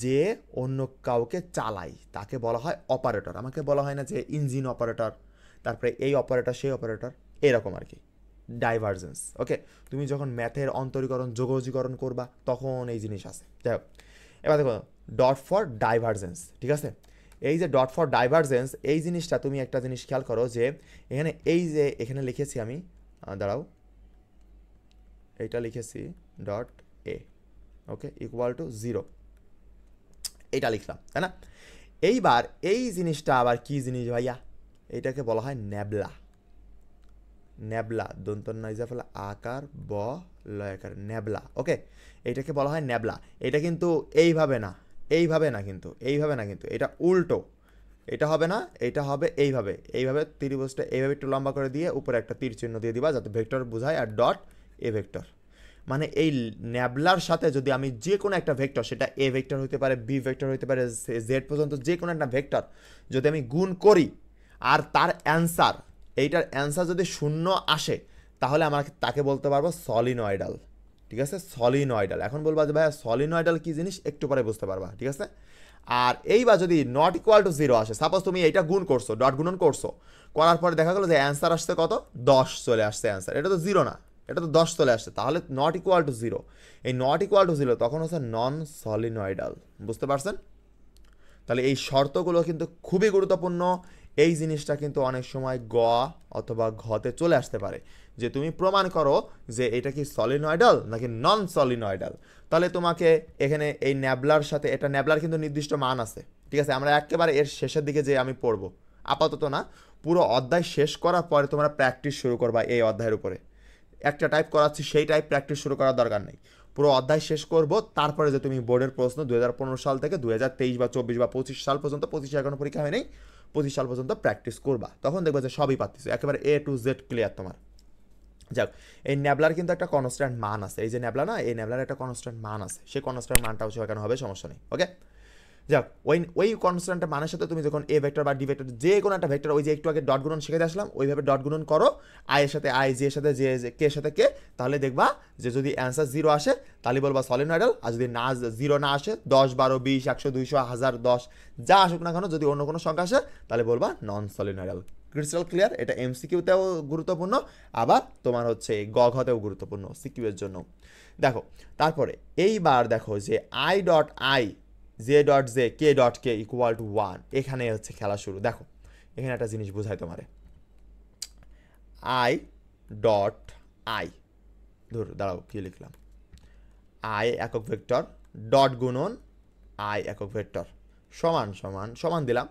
যে অন্য কাউকে চালায় তাকে বলা হয় অপারেটর। আমাকে বলা হয় না যে ইঞ্জিন অপারেটর, তারপরে এই অপারেটর সেই অপারেটর, এরকম আর কি ডাইভারজেন্স। ওকে, তুমি যখন ম্যাথের অন্তরীকরণ যোগজীকরণ করবা তখন এই জিনিস আছে। যাই হোক, এবার দেখো ডট ফর ডাইভারজেন্স, ঠিক আছে। এই যে ডট ফর ডাইভারজেন্স, এই জিনিসটা তুমি একটা জিনিস খেয়াল করো যে এখানে এই যে এখানে লিখেছি আমি, দাঁড়াও, এইটা লিখেছি dot A, okay, equal to 0, এইটা লিখলাম, তাই না। এইবার এই জিনিসটা আবার কি জিনিস ভাইয়া, এইটাকে বলা হয় ন্যাবলা। ন্যাবলা, দন্তন্য ইজাফলা আকার ব লয়াকার, ন্যাবলা। ওকে, এইটাকে বলা হয় ন্যাবলা। এটা কিন্তু এইভাবে না, এইভাবে না কিন্তু, এইভাবে না কিন্তু, এটা উল্টো, এটা হবে না, এটা হবে এইভাবে, এইভাবে ত্রিভুজটা এইভাবে একটু লম্বা করে দিয়ে উপরে একটা তীর চিহ্ন দিয়ে দিবা যাতে ভেক্টর বোঝায়, আর ডট এ ভেক্টর। মানে এই ন্যাবলার সাথে যদি আমি যে কোনো একটা ভেক্টর, সেটা এ ভেক্টর হতে পারে, বি ভেক্টর হতে পারে, জেড পর্যন্ত যে কোনো একটা ভেক্টর যদি আমি গুণ করি আর তার অ্যান্সার, এইটার অ্যান্সার যদি 0 আসে, তাহলে আমার তাকে বলতে পারবো সলিনয়েডাল, ঠিক আছে, সলিনয়েডাল। এখন বলবা যে ভাইয়া সলিনয়েডাল কি জিনিস, একটু পরে বুঝতে পারবা, ঠিক আছে। আর এইবার যদি নট ইকুয়াল টু 0 আসে, সাপোজ তুমি এইটা গুণ করছো, ডট গুণন করছো, করার পরে দেখা গেলো যে অ্যান্সার আসছে কত, 10 চলে আসছে অ্যান্সার, এটা তো 0 না, এটা তো 10 চলে আসছে, তাহলে নট ইকুয়াল টু 0, এই নট ইকুয়াল টু 0 তখন হচ্ছে নন সলিনয়েডাল, বুঝতে পারছেন। তাহলে এই শর্তগুলো কিন্তু খুবই গুরুত্বপূর্ণ। এই জিনিসটা কিন্তু অনেক সময় গ অথবা ঘতে চলে আসতে পারে, যে তুমি প্রমাণ করো যে এটা কি সলিনয়েডাল নাকি নন সলিনয়েডাল। তাহলে তোমাকে এখানে এই ন্যাবলার সাথে, এটা ন্যাবলার কিন্তু নির্দিষ্ট মান আছে, ঠিক আছে। আমরা একেবারে এর শেষের দিকে যে আমি পড়বো, আপাতত না, পুরো অধ্যায় শেষ করার পরে তোমরা প্র্যাকটিস শুরু করবা এই অধ্যায়ের উপরে। একটা টাইপ করাচ্ছি, সেই টাইপ প্র্যাকটিস শুরু করার দরকার নেই, পুরো অধ্যায় শেষ করব, তারপরে যে তুমি বোর্ডের প্রশ্ন 2015 সাল থেকে 2023 বা 24 বা 25 সাল পর্যন্ত, 25 এখনো পরীক্ষা হয়নি, 25 সাল পর্যন্ত প্র্যাকটিস করবা, তখন দেখবে যে সবই পাচ্ছিস, একেবারে এ টু জেড ক্লিয়ার তোমার। যাক, এই ন্যাবলার কিন্তু একটা কনস্ট্যান্ট মান আছে, এই যে ন্যাবলা না, এই ন্যাবলার একটা কনস্ট্যান্ট মান আছে, সেই কনস্ট্যান্ট মানটাও শেখানো হবে, সমস্যা নেই। ওকে, যাক, ওই কনস্ট্যান্টের মানের সাথে তুমি যখন এ ভেক্টর বা ডি ভেক্টর যে কোনো একটা ভেক্টর, ওই যে একটু আগে ডট গুণন শিখে আসলাম, ওইভাবে ডট গুণন করো, আই এর সাথে আই, জি এর সাথে জে, কে এর সাথে কে, তাহলে দেখবা যে যদি অ্যান্সার 0 আসে তাহলে বলবা সলিনয়েডাল, আর যদি না 0 না আসে, 10, 12, 20, 100, 200, 1000, 10 যা আসুক না কেন, যদি অন্য কোনো সংখ্যা আসে তাহলে বলবা নন সলিনয়েডাল। Crystal clear. এটা এমসিকিউতেও গুরুত্বপূর্ণ, আবার তোমার হচ্ছে গ ঘতেও গুরুত্বপূর্ণ সিকিউ এর জন্য। দেখো তারপরে এইবার দেখো যে I dot I, J dot J, K dot K equal to 1, এখানে হচ্ছে খেলা শুরু। দেখো এখানে একটা জিনিস বোঝাই তোমারে, আই ডট আই, ধর দাঁড়াও কি লিখলাম, আই একক ভেক্টর ডট গুণন আই একক ভেক্টর সমান সমান সমান দিলাম,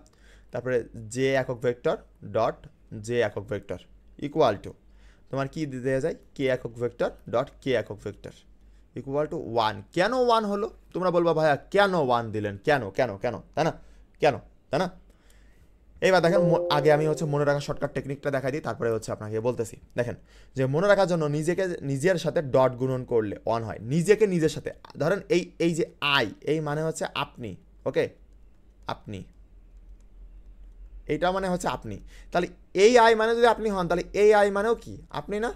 তারপরে জে একক ভেক্টর ডট জে একক ভেক্টর ইকুয়াল টু তোমার কি দেওয়া যায়, কে একক ভেক্টর ডট কে একক ভেক্টর ইকুয়াল টু 1। কেন 1 হলো তোমরা বলবা ভাইয়া কেন 1 দিলেন, কেন কেন কেন, তাই না, কেন, তাই না। এইবার দেখেন আগে আমি হচ্ছে মনে রাখা শর্টকাট টেকনিকটা দেখাই দিই, তারপরে হচ্ছে আপনাকে বলতেছি। দেখেন যে মনে রাখার জন্য নিজের সাথে ডট গুণন করলে 1 হয়, নিজেকে নিজের সাথে। ধরেন এই যে আই, এই মানে হচ্ছে আপনি, ওকে, আপনি, এইটা মানে হচ্ছে আপনি। তাহলে এই আই মানে যদি আপনি হন, তাহলে এই আই মানেও কি আপনি না,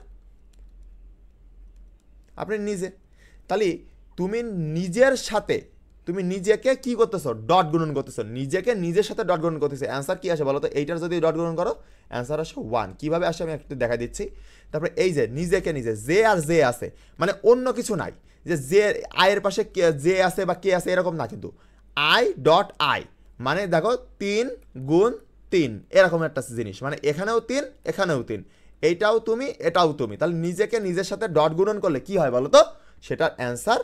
আপনি নিজে। তাহলে তুমি নিজের সাথে, তুমি নিজেকে কি করতেছো, ডট গুণন করতেছো, নিজেকে নিজের সাথে ডট গুণন করতেছো। অ্যান্সার কি আসে বলো তো? এইটার যদি ডট গুণন করো অ্যান্সার আসে 1। কিভাবে আসে আমি একটু দেখা দিচ্ছি। তারপরে এই যে নিজেকে নিজে, জে আর জে আছে, মানে অন্য কিছু নাই যে জে আয়ের পাশে জে আছে বা কে আছে এরকম না, কিন্তু আই ডট আই মানে দেখো 3 গুণ 3 এরকম একটা জিনিস, মানে এখানেও 3 এখানেও 3, এইটাও তুমি এটাও তুমি। তাহলে নিজেকে নিজের সাথে ডট গুণন করলে কি হয় বলো তো? সেটার অ্যান্সার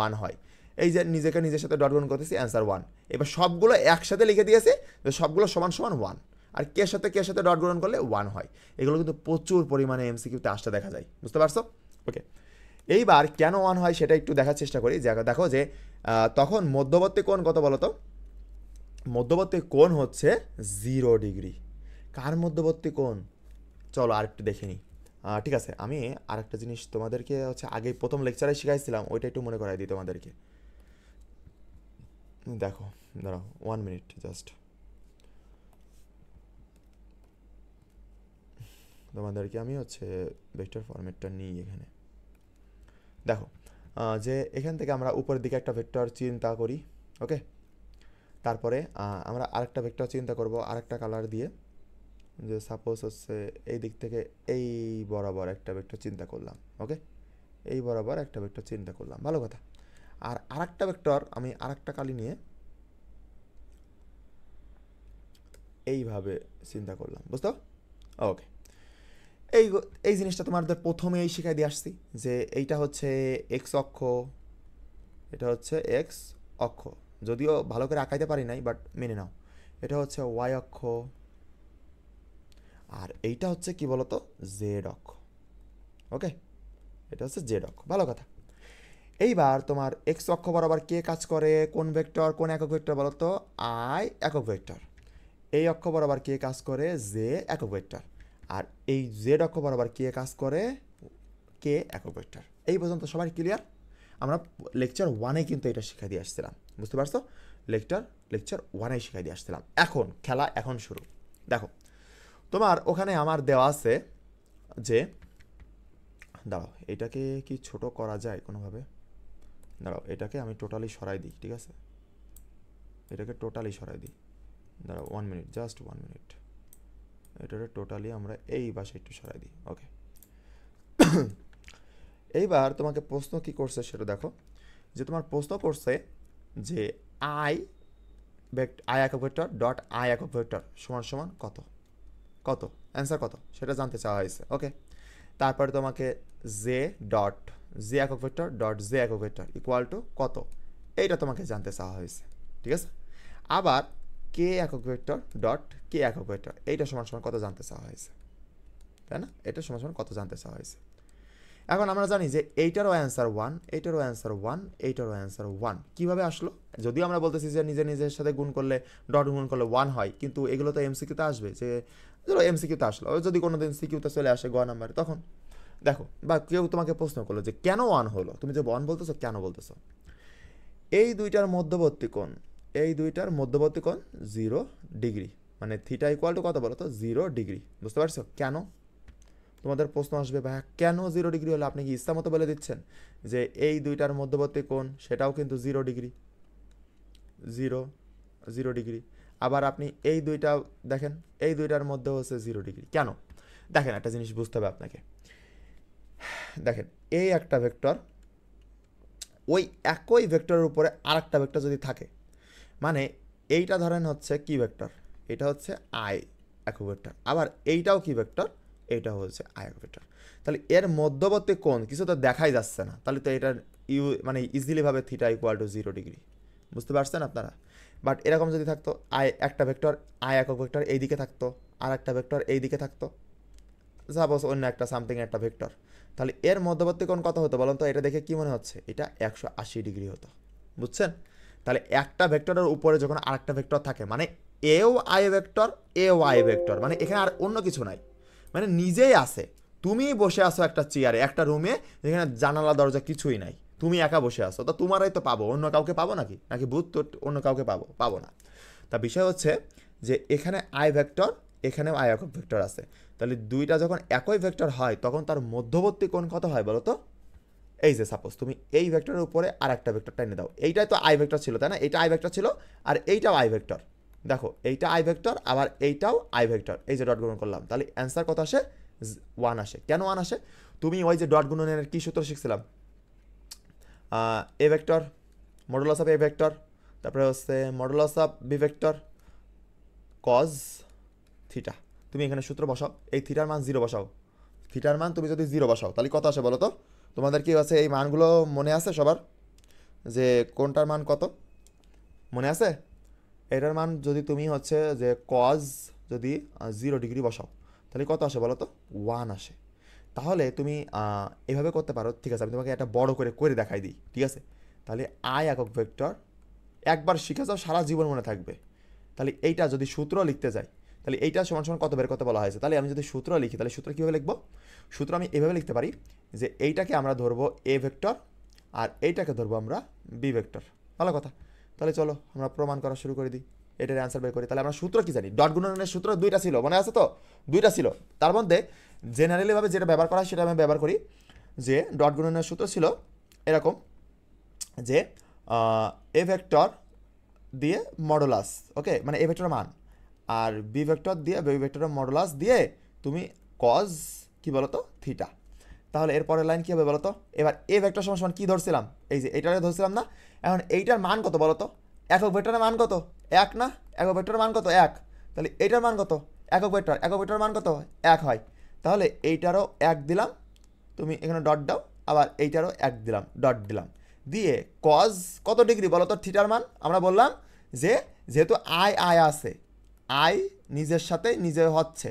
1 হয়। এই যে নিজেকে নিজের সাথে ডট গুণন করতেছি, অ্যান্সার 1। এবার সবগুলো একসাথে লিখে দিয়েছে যে সবগুলো সমান সমান 1, আর কে সাথে ডট গুণন করলে 1 হয়। এগুলো কিন্তু প্রচুর পরিমাণে এমসিকিউতে আসতে দেখা যায়, বুঝতে পারছো? ওকে, এইবার কেন 1 হয় সেটা একটু দেখার চেষ্টা করি। দেখো যে তখন মধ্যবর্তী কোণ কত বলো তো? মধ্যবর্তী কোণ হচ্ছে 0 ডিগ্রি। কার মধ্যবর্তী কোণ? চলো আর একটু দেখে নিই। ঠিক আছে, আমি আরেকটা জিনিস তোমাদেরকে হচ্ছে আগে প্রথম লেকচারে শিখাইছিলাম, ওইটা একটু মনে করাই দিই তোমাদেরকে। দেখো, দাঁড়াও 1 মিনিট জাস্ট, তোমাদেরকে আমি হচ্ছে ভেক্টর ফরম্যাটটা নিই এখানে। দেখো যে এখান থেকে আমরা উপরের দিকে একটা ভেক্টর চিন্তা করি, ওকে। তারপরে আমরা আরেকটা ভেক্টর চিন্তা করব আরেকটা কালার দিয়ে, যে সাপোজ হচ্ছে এই দিক থেকে এই বরাবর একটা ভেক্টর চিন্তা করলাম, ওকে, এই বরাবর একটা ভেক্টর চিন্তা করলাম, ভালো কথা। আর আরেকটা ভেক্টর আমি আরেকটা কালি নিয়ে এইভাবে চিন্তা করলাম, বুঝতো? ওকে, এই এই জিনিসটা তোমাদের প্রথমেই শিখাই দিয়ে আসছি যে এইটা হচ্ছে এক্স অক্ষ, এটা হচ্ছে এক্স অক্ষ, যদিও ভালো করে আঁকাইতে পারি নাই, বাট মেনে নাও। এটা হচ্ছে ওয়াই অক্ষ, আর এইটা হচ্ছে কি বলতো, জেড অক্ষ, ওকে, এটা হচ্ছে জেড অক্ষ, ভালো কথা। এইবার তোমার এক্স অক্ষ বরাবর কে কাজ করে, কোন ভেক্টর, কোন একক ভেক্টর বলো তো? আই একক ভেক্টর। এই অক্ষ বরাবর কে কাজ করে? জে একক ভেক্টর। আর এই জেড অক্ষ বরাবর কে কাজ করে? কে একক ভেক্টর। এই পর্যন্ত সবাই ক্লিয়ার? আমরা লেকচার 1-এ কিন্তু এটা শিখাই দিয়ে আসছিলাম, বুঝতে পারছো? লেকচার 1-এ শিখাই দিয়ে আসছিলাম। এখন খেলা এখন শুরু। দেখো তোমার ওখানে আমার দেওয়া আছে যে, দাঁড়াও এটাকে কি ছোট করা যায় কোনোভাবে? দাঁড়াও এটাকে আমি টোটালি সরাই দিই, ঠিক আছে, এটাকে টোটালি সরাই দিই। দাঁড়াও 1 মিনিট, জাস্ট 1 মিনিট, এটাকে টোটালি আমরা এই পাশে একটু সরাই দিই, ওকে। এইবার তোমাকে প্রশ্ন কি করছে সেটা দেখো, যে তোমার প্রশ্ন করছে যে আই একক ভেক্টর ডট আই একক ভেক্টর সমান সমান কত, কত অ্যান্সার কত সেটা জানতে চাওয়া হয়েছে, ওকে। তারপরে তোমাকে জে ডট জে একক ভেক্টর ডট জে একক ভেক্টর ইকুয়াল টু কত, এইটা তোমাকে জানতে চাওয়া হয়েছে, ঠিক আছে। আবার কে একক ভেক্টর ডট কে একক ভেক্টর এইটা সমান সমান কত জানতে চাওয়া হয়েছে, তাই না? এটা সমান সমান কত জানতে চাওয়া হয়েছে। এখন আমরা জানি যে এইটারও অ্যান্সার 1, এইটারও অ্যান্সার 1, এইটারও অ্যান্সার 1। কীভাবে আসলো? যদিও আমরা বলতেছি যে নিজের সাথে গুণ করলে, ডট গুণ করলে 1 হয়, কিন্তু এগুলো তো এমসিকিউতে আসবে, যে ধরো এমসিকিউতে আসলো, যদি কোনো দিন সিকিউতে চলে আসে গ নাম্বারে, তখন দেখো, বা কেউ তোমাকে প্রশ্ন করলো যে কেন 1 হলো, তুমি যে 1 বলতেছো কেন বলতেছো? এই দুইটার মধ্যবর্তী কোণ, এই দুইটার মধ্যবর্তী কোণ 0 ডিগ্রি, মানে থিটা ইকুয়াল টু কত বলো তো? 0 ডিগ্রি, বুঝতে পারছো? কেন তোমাদের প্রশ্ন আসবে, ভাইয়া কেন 0 ডিগ্রি হলে? আপনি কি ইচ্ছা মতো বলে দিচ্ছেন যে এই দুইটার মধ্যবর্তী কোণ সেটাও কিন্তু 0 ডিগ্রি, 0 ডিগ্রি। আবার আপনি এই দুইটা দেখেন, এই দুইটার মধ্যে হচ্ছে 0 ডিগ্রি। কেন? দেখেন একটা জিনিস বুঝতে হবে আপনাকে। দেখেন এই একটা ভেক্টর, ওই একই ভেক্টরের উপরে আরেকটা ভেক্টর যদি থাকে, মানে এইটা ধরেন হচ্ছে কি ভেক্টর, এটা হচ্ছে আই একক ভেক্টর, আবার এইটাও কি ভেক্টর, এইটাও হচ্ছে আই একক ভেক্টর। তাহলে এর মধ্যবর্তী কোণ কিছু তো দেখাই যাচ্ছে না, তাহলে তো এটার মানে ইজিলি ভাবে থিটা ইকুয়াল টু 0 ডিগ্রি, বুঝতে পারছেন আপনারা? বাট এরকম যদি থাকতো, একটা ভেক্টর আই একক ভেক্টর এই দিকে থাকতো, আর একটা ভেক্টর এই দিকে থাকতো, সাপোজ অন্য একটা সামথিং একটা ভেক্টর, তাহলে এর মধ্যবর্তী কোণ কত হতো বলুন তো? এটা দেখে কি মনে হচ্ছে? এটা 180 ডিগ্রি হতো, বুঝছেন? তাহলে একটা ভেক্টরের উপরে যখন আরেকটা ভেক্টর থাকে, মানে এও আই ভেক্টর, এও আই ভেক্টর, মানে এখানে আর অন্য কিছু নাই, মানে নিজেই আছে। তুমি বসে আসো একটা চেয়ারে, একটা রুমে, যেখানে জানালা দরজা কিছুই নাই, তুমি একা বসে আসো, তো তোমারই তো পাবো, অন্য কাউকে পাবো নাকি? নাকি ভূত তো অন্য কাউকে পাবো না। তা বিষয় হচ্ছে যে এখানে আই ভেক্টর, এখানেও আই একক ভেক্টর আছে, তাহলে দুইটা যখন একই ভেক্টর হয় তখন তার মধ্যবর্তী কোণ কত হয় বলো তো? এই যে সাপোজ তুমি এই ভেক্টরের উপরে আর একটা ভেক্টর টেনে দাও, এইটাই তো আই ভেক্টর ছিল তাই না? এইটা আই ভেক্টর ছিল, আর এইটাও আই ভেক্টর। দেখো এইটা আই ভেক্টর, আবার এইটাও আই ভেক্টর, এই যে ডট গুণন করলাম, তাহলে অ্যান্সার কত আসে? 1 আসে। কেন 1 আসে? তুমি ওই যে ডট গুণনের কি সূত্র শিখছিলাম, A vector modulus of A vector, তারপরে হচ্ছে modulus of B vector cos theta. তুমি এখানে সূত্র বসাও, এই থিটার মান 0 বসাও, থিটার মান তুমি যদি 0 বসাও তাহলে কত আসে বলো তো? তোমাদের কি আছে এই মানগুলো মনে আছে সবার, যে কোনটার মান কত মনে আছে? এটার মান যদি তুমি হচ্ছে যে কজ যদি 0 ডিগ্রি বসাও তাহলে কত আসে বলো তো? 1 আসে। তাহলে তুমি এভাবে করতে পারো, ঠিক আছে? আমি তোমাকে একটা বড় করে করে দেখাই দিই, ঠিক আছে? তাহলে আই একক ভেক্টর একবার শিখে যাও, সারা জীবন মনে থাকবে। তাহলে এইটা যদি সূত্র লিখতে যাই, তাহলে এইটা সমান সমান কত বের করতে বলা হয়েছে, তাহলে আমি যদি সূত্র লিখি তাহলে সূত্র কীভাবে লিখবো? সূত্র আমি এভাবে লিখতে পারি যে এইটাকে আমরা ধরবো এ ভেক্টর, আর এইটাকে ধরবো আমরা বি ভেক্টর। ভালো কথা। তাহলে চলো আমরা প্রমাণ করা শুরু করে দিই, এটার অ্যান্সার বের করি। তাহলে আমরা সূত্র কি জানি? ডট গুণনের সূত্র দুইটা ছিল, মনে আছে তো? দুইটা ছিল, তার মধ্যে জেনারেলিভাবে যেটা ব্যবহার করা হয় সেটা আমি ব্যবহার করি, যে ডট গুণনের সূত্র ছিল এরকম, যে এ ভেক্টর দিয়ে মডুলাস, ওকে, মানে এ ভেক্টরের মান, আর বি ভেক্টর দিয়ে বি ভেক্টরের মডুলাস দিয়ে তুমি কজ কি বলতো থিটা। তাহলে এরপরের লাইন কী হবে বলতো? এবার এ ভেক্টর সমান সমান কী ধরছিলাম? এই যে এইটারে ধরছিলাম না? এখন এইটার মান কত বলতো? একক ভেক্টরের মান কত? 1 না? একক ভেক্টরের মান কত? 1। তাহলে এইটার মান কত? একক ভেক্টরের মান কত? 1 হয়। তাহলে এইটারও 1 দিলাম, তুমি এখানে ডট দাও, আবার এইটারও 1 দিলাম, ডট দিলাম, দিয়ে কজ কত ডিগ্রি বলো তো থিটার মান? আমরা বললাম যে যেহেতু আই আই আছে, আই নিজের সাথে নিজে হচ্ছে,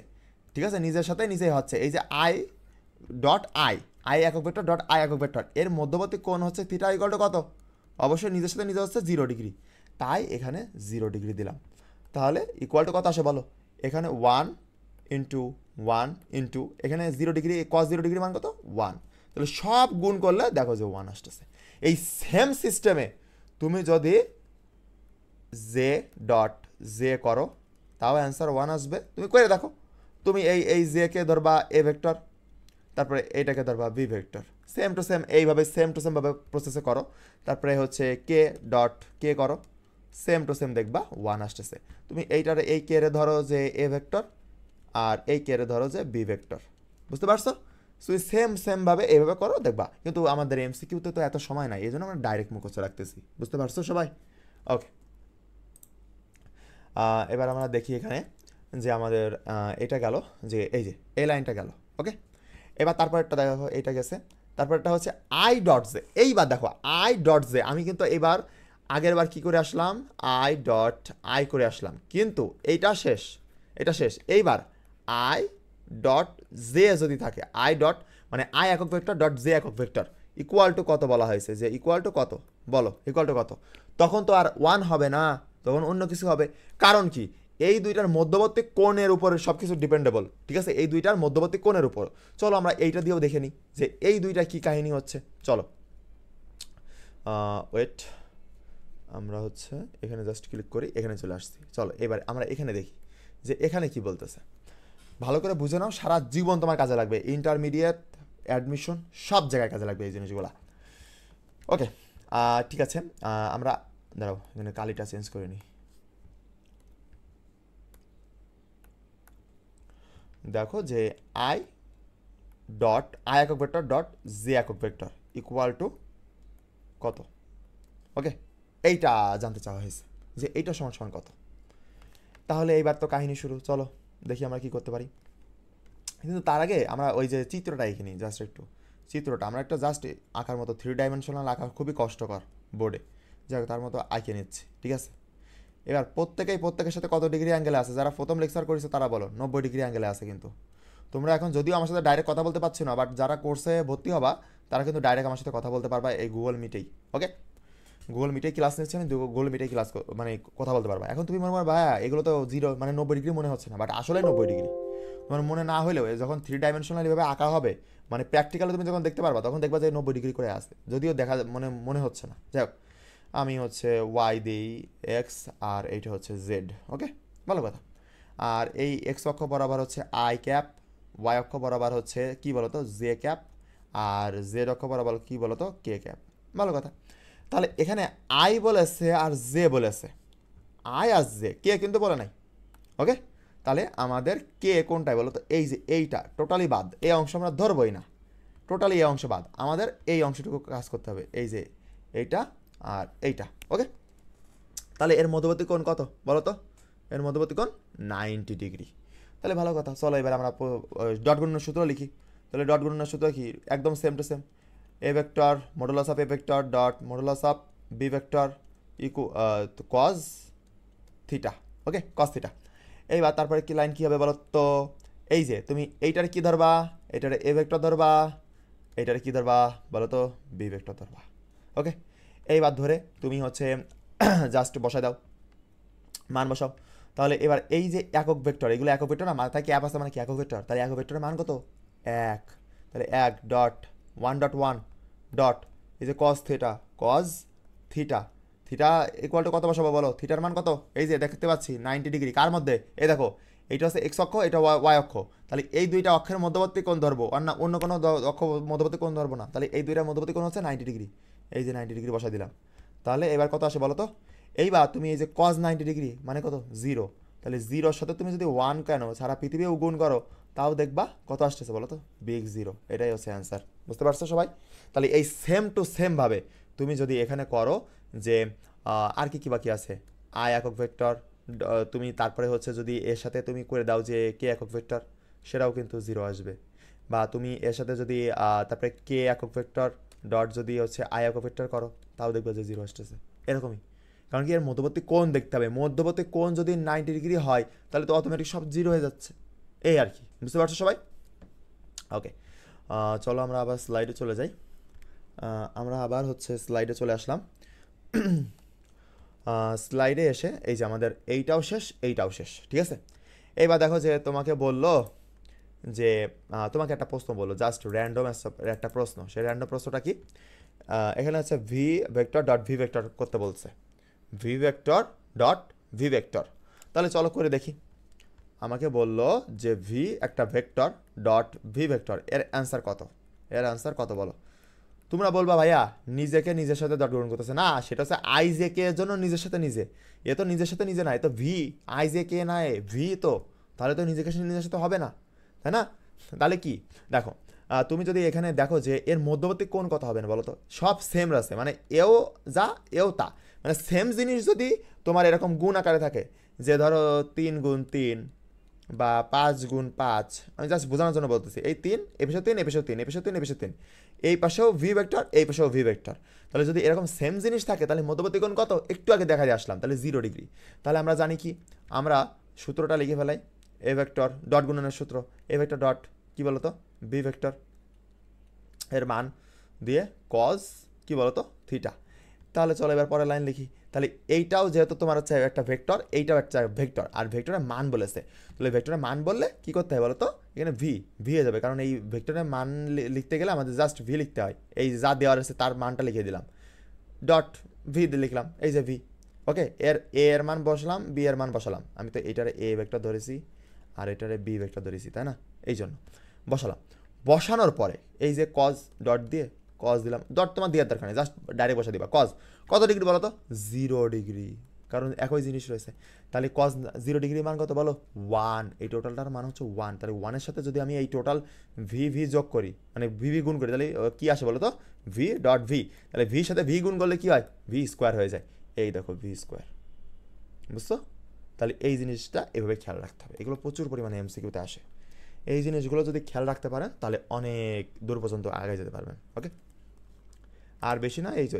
ঠিক আছে? নিজের সাথে নিজেই হচ্ছে, এই যে আই ডট আই, আই একক ভেক্টর ডট আই একক ভেক্টর, এর মধ্যবর্তী কোণ হচ্ছে থিটা ইকুয়াল টু কত? অবশ্যই নিজের সাথে নিজে হচ্ছে 0 ডিগ্রি, তাই এখানে 0 ডিগ্রি দিলাম। তাহলে ইকুয়াল টু কত আসে বলো? এখানে 1 ইন্টু 1 ইন্টু এখানে 0 ডিগ্রি, কস 0 ডিগ্রি মান কত? 1। তাহলে সব গুণ করলে দেখো যে 1 আসতেছে। এই সেম সিস্টেমে তুমি যদি জে ডট জে করো তাও অ্যান্সার 1 আসবে। তুমি করে দেখো, তুমি এই জে কে ধরবা এ ভেক্টর, তারপরে এইটাকে ধরবা b vector, same to same এইভাবে সেম টু সেমভাবে প্রসেসে করো। তারপরে হচ্ছে কে ডট কে করো, সেম টু সেম দেখবা 1 আসতেছে। তুমি এইটারে এই কে রে ধরো যে এ ভেক্টর, আর এই কে রে ধরো যে বি ভেক্টর, বুঝতে পারছো? তুমি সেমভাবে এইভাবে করো দেখবা। কিন্তু আমাদের এমসিকিউতে তো এত সময় নাই, এই জন্য আমরা ডাইরেক্ট মুখস্থ রাখতেছি, বুঝতে পারছো সবাই? ওকে, এবার আমরা দেখি এখানে যে আমাদের এটা গেল, যে এই যে এই লাইনটা গেল, ওকে। এবার তারপরটা দেখো, এইটা গেছে, তারপরটা হচ্ছে আই ডট জে। এইবার দেখো আই ডট জে, আমি কিন্তু এবার আগের বার কী করে আসলাম? আই ডট আই করে আসলাম, কিন্তু এইটা শেষ, এটা শেষ। এইবার আই ডট জে যদি থাকে, আই ডট মানে আই একক ভেক্টর ডট জে একক ভেক্টর ইকুয়াল টু কত বলা হয়েছে? যে ইকুয়াল টু কত বলো? ইকুয়াল টু কত? তখন তো আর 1 হবে না, তখন অন্য কিছু হবে। কারণ কি? এই দুইটার মধ্যবর্তী কোণের উপরে সব কিছু ডিপেন্ডেবল, ঠিক আছে? এই দুইটার মধ্যবর্তী কোণের উপর। চলো আমরা এইটা দিয়েও দেখে নিই যে এই দুইটা কি কাহিনী হচ্ছে। চলো ওয়েট, আমরা হচ্ছে এখানে জাস্ট ক্লিক করি, এখানে চলে আসছি। চলো এবার আমরা এখানে দেখি যে এখানে কি বলতেছে। ভালো করে বুঝে নাও, সারা জীবন তোমার কাজে লাগবে, ইন্টারমিডিয়েট, অ্যাডমিশন, সব জায়গায় কাজে লাগবে এই জিনিসগুলো। ওকে, ঠিক আছে, আমরা দাঁড়াও এখানে কালিটা চেঞ্জ করে নিই। দেখো যে আই ডট আই একক ভেক্টর ডট জে একক ভেক্টর ইকুয়াল টু কত? ওকে, এইটা জানতে চাওয়া হয়েছে যে এইটা সমান সমান কত। তাহলে এইবার তো কাহিনী শুরু, চলো দেখি আমরা কি করতে পারি। কিন্তু তার আগে আমরা ওই যে চিত্রটা এঁকে নিই, জাস্ট একটু চিত্রটা আমরা একটা জাস্ট আঁকার মতো, 3 ডাইমেনশনাল আঁকা খুবই কষ্টকর বোর্ডে, যাই হোক তার মতো আঁকে নিচ্ছি, ঠিক আছে? এবার প্রত্যেকের সাথে কত ডিগ্রি অ্যাঙ্গেলে আছে? যারা প্রথম লেকচার করেছে তারা বলো 90 ডিগ্রি অ্যাঙ্গেলে আছে। কিন্তু তোমরা এখন যদিও আমার সাথে ডাইরেক্ট কথা বলতে পারছো না, বাট যারা কোর্সে ভর্তি হবা তারা কিন্তু ডাইরেক্ট আমার সাথে কথা বলতে পারবা এই গুগল মিটেই, ওকে? গুগল মিটে ক্লাস নিচ্ছি আমি, গুগল মিটে ক্লাস মানে কথা বলতে পারবা। এখন তুমি মনে করো ভাইয়া এগুলো তো 0 মানে 90 ডিগ্রি মনে হচ্ছে না, বাট আসলে 90 ডিগ্রি। তোমার মনে না হলেও যখন 3 ডাইমেনশনাল ভাবে আঁকা হবে, মানে প্র্যাকটিক্যালি তুমি যখন দেখতে পারবা তখন দেখবা যে 90 ডিগ্রি করে আসে, যদিও দেখা মনে হচ্ছে না। যাই হোক, আমি হচ্ছে ওয়াই দিই এক্স, আর এইটা হচ্ছে জেড। ওকে, ভালো কথা। আর এই এক্স অক্ষ বরাবর হচ্ছে আই ক্যাপ, ওয়াই অক্ষ বরাবর হচ্ছে কি বলতো জে ক্যাপ, আর জেড অক্ষ বরাবর কি বলতো কে ক্যাপ। ভালো কথা। তাহলে এখানে আই বলেছে আর জে বলেছে, আই আর জে, কে কিন্তু বলে নাই। ওকে, তাহলে আমাদের কে কোনটাই বলো তো, এই যে এইটা টোটালি বাদ, এই অংশ আমরা ধরবই না, টোটালি এই অংশ বাদ, আমাদের এই অংশটুকু কাজ করতে হবে, এই যে এইটা আর এইটা। ওকে, তাহলে এর মধ্যবর্তী কোণ কত বলো তো, এর মধ্যবর্তী কোণ 90 ডিগ্রি। তাহলে ভালো কথা, চলো এবার আমরা ডট গুণনের সূত্র লিখি। তাহলে ডট গুণনের সূত্র কি, একদম same to same, a vector modulus of A vector dot modulus of B vector cos theta. Okay, cos theta. এইবার তারপরে কি লাইন কী হবে বলো তো, এই যে তুমি এইটারে কি ধরবা, এইটারে এ ভেক্টর ধরবা, এইটারে কি ধরবা বলো তো বি ভেক্টর ধরবা। ওকে, এইবার ধরে তুমি হচ্ছে জাস্ট বসায় দাও, মান বসাও। তাহলে এবার এই যে একক ভেক্টর, এগুলো একক ভেক্টর না, মাথায় কি অ্যাপ আছে মানে কি একক ভেক্টর, তাহলে একক ভেক্টরের মান কত 1। তাহলে 1 ডট 1.1 ডট এই যে cause theta, cause theta, theta equal to কত বসাবো বলো, থিটার মান কত, এই যে দেখতে পাচ্ছি 90 ডিগ্রি, কার মধ্যে, এই দেখো এইটা হচ্ছে এক্স অক্ষ, এটা ওয়াই অক্ষ। তাহলে এই দুইটা অক্ষের মধ্যবর্তী কোণ ধরবো, আর না অন্য কোনো অক্ষ মধ্যবর্তী কোণ ধরবো না। তাহলে এই দুইটার মধ্যবর্তী কোণ হচ্ছে 90 ডিগ্রি, এই যে 90 ডিগ্রি বসাই দিলাম। তাহলে এবার কত আসে বলো তো, এইবার তুমি এই যে কজ 90 ডিগ্রি মানে কত 0, তাহলে 0-র সাথে তুমি যদি 1 কেন সারা পৃথিবীও গুণ করো তাও দেখবা কত আসতেছে বলো তো বিগ 0। এটাই হচ্ছে অ্যান্সার, বুঝতে পারছো সবাই? তাহলে এই সেম টু সেম ভাবে তুমি যদি এখানে করো যে আর কি কি বাকি আছে, আই একক ভেক্টর, তুমি তারপরে হচ্ছে যদি এর সাথে তুমি করে দাও যে কে একক ভেক্টর, সেটাও কিন্তু 0 আসবে। বা তুমি এর সাথে যদি তারপরে কে একক ভেক্টর ডট যদি হচ্ছে আই একক ভেক্টর করো তাও দেখবে যে 0 আসতেছে, এরকমই। কারণ কি এর মধ্যবর্তী কোণ দেখতে হবে, মধ্যবর্তী কোণ যদি 90 ডিগ্রি হয় তাহলে তো অটোমেটিক সব 0 হয়ে যাচ্ছে, এই আর কি, বুঝতে পারছো সবাই? ওকে, চলো আমরা আবার স্লাইডে চলে যাই। আমরা আবার হচ্ছে স্লাইডে চলে আসলাম। স্লাইডে এসে এই যে আমাদের এইটাও শেষ, এইটাও শেষ, ঠিক আছে। এইবার দেখো যে তোমাকে বললো যে তোমাকে একটা প্রশ্ন বললো, জাস্ট র্যান্ডম একটা প্রশ্ন, সেই র্যান্ডম প্রশ্নটা কি, এখানে হচ্ছে V vector dot V vector করতে বলছে, V vector dot V vector. তাহলে চলো করে দেখি। আমাকে বললো যে ভি একটা ভেক্টর ডট ভি ভেক্টর, এর অ্যান্সার কত, এর অ্যান্সার কত বলো। তোমরা বলবা ভাইয়া নিজেকে নিজের সাথে ডট গ্রহণ করতেছে না, সেটা হচ্ছে আই জে কে এর জন্য নিজের সাথে নিজে, এ তো নিজের সাথে নিজে না, এ তো ভি, আই জে কে না, এ ভি, তো তাহলে তো নিজেকে নিজের সাথে হবে না, তাই না? তাহলে কি দেখো, তুমি যদি এখানে দেখো যে এর মধ্যবর্তী কোণ কত হবে না বলো তো, সব সেম আছে, মানে এও যা এও তা, মানে সেম জিনিস যদি তোমার এরকম গুণ আকারে থাকে, যে ধরো 3 গুণ 3 বা 5 গুণ 5, আমি জাস্ট বোঝানোর জন্য বলতেছি, এই 3 এ পাশে 3 এ পাশেও 3 এ পাশেও 3 এ পাশেও 3, এই পাশেও ভি ভেক্টর এই পাশেও ভি ভেক্টর। তাহলে যদি এরকম সেম জিনিস থাকে তাহলে মধ্যবর্তী কোণ কত, একটু আগে দেখা দিয়ে আসলাম, তাহলে 0 ডিগ্রি। তাহলে আমরা জানি কি, আমরা সূত্রটা লিখে ফেলাই, এ ভেক্টর ডট গুণনের সূত্র, এ ভেক্টর ডট কী বলতো বি ভেক্টর, এর মান দিয়ে কজ কি বলতো থিটা। তাহলে চলো এবার পরের লাইন লিখি। তাহলে এইটাও যেহেতু তোমার হচ্ছে একটা ভেক্টর, এইটাও একটা ভেক্টর, আর ভেক্টরের মান বলেছে, তাহলে ভেক্টরের মান বললে কি করতে হয় বলো তো, এখানে ভি ভি হয়ে যাবে, কারণ এই ভেক্টরের মান লিখতে গেলে আমাদের জাস্ট ভি লিখতে হয়, এই যা দেওয়ার আছে তার মানটা লিখে দিলাম, ডট ভি লিখলাম, এই যে ভি। ওকে, এর এ এর মান বসালাম, বি এর মান বসালাম, আমি তো এটারে এ ভেক্টর ধরেছি আর এটারে বি ভেক্টর ধরেছি, তাই না? এই জন্য বসালাম। বসানোর পরে এই যে কজ ডট দিয়ে কজ দিলাম, ডট তোমার দেওয়ার দরকার নেই, জাস্ট ডাইরেক্ট বসা দিবা। কজ কত ডিগ্রি বলো তো 0 ডিগ্রি, কারণ একই জিনিস রয়েছে। তাহলে কজ 0 ডিগ্রি মান কত বলো 1, এই টোটালটার মান হচ্ছে 1। তাহলে 1-এর সাথে যদি আমি এই টোটাল ভি ভি যোগ করি, মানে ভি ভি গুণ করি, তাহলে কী আসে বলো তো ভি ডট ভি, তাহলে ভির সাথে ভি গুণ করলে কী হয়, ভি স্কোয়ার হয়ে যায়, এই দেখো ভি স্কোয়ার, বুঝছো? তাহলে এই জিনিসটা এভাবে খেয়াল রাখতে হবে, এগুলো প্রচুর পরিমাণে এমসিকিউতে আসে, এই জিনিসগুলো যদি খেয়াল রাখতে পারেন তাহলে অনেক দূর পর্যন্ত আগে যেতে পারবেন। ওকে, আর বেশি না, এই যে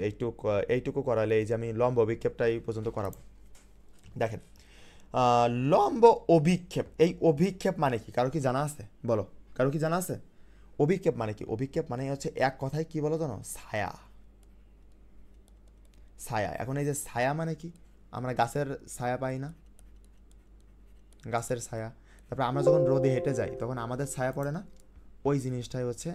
এইটুকু করালে, এই যে আমি লম্ব অভিক্ষেপটা এই পর্যন্ত করাবো। দেখেন, লম্ব অভিক্ষেপ, এই অভিক্ষেপ মানে কি কারো কি জানা আছে বলো, কারো কি জানা আছে? অভিক্ষেপ মানে কি? অভিক্ষেপ মানে হচ্ছে এক কথায় কি বলো জানো, ছায়া। ছায়া। এখন এই যে ছায়া মানে কি, আমরা গাছের ছায়া পাই না, গাছের ছায়া। তারপরে আমরা যখন রোদে হেঁটে যাই তখন আমাদের ছায়া পড়ে না, ওই জিনিসটাই হচ্ছে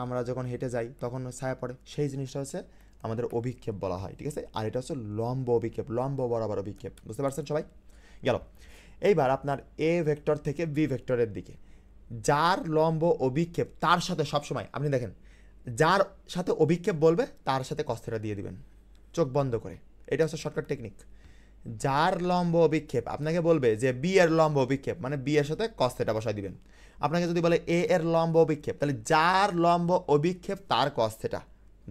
আমরা যখন হেঁটে যাই তখন ছায়া পড়ে, সেই জিনিসটা হচ্ছে আমাদের অভিক্ষেপ বলা হয়, ঠিক আছে। আর এটা হচ্ছে লম্ব অভিক্ষেপ, লম্ব বরাবর অভিক্ষেপ, বুঝতে পারছেন সবাই? গেল। এইবার আপনার এ ভেক্টর থেকে বি ভেক্টরের দিকে যার লম্ব অভিক্ষেপ তার সাথে সবসময় আপনি দেখেন, যার সাথে অভিক্ষেপ বলবে তার সাথে cos θ দিয়ে দিবেন চোখ বন্ধ করে। এটা হচ্ছে শর্টকাট টেকনিক। যার লম্ব অভিক্ষেপ আপনাকে বলবে যে বি এর লম্ব অভিক্ষেপ, মানে বি এর সাথে cos θ বসাই দিবেন। আপনাকে যদি বলে এ এর লম্ব অভিক্ষেপ, তাহলে যার লম্ব অভিক্ষেপ তার cos θ।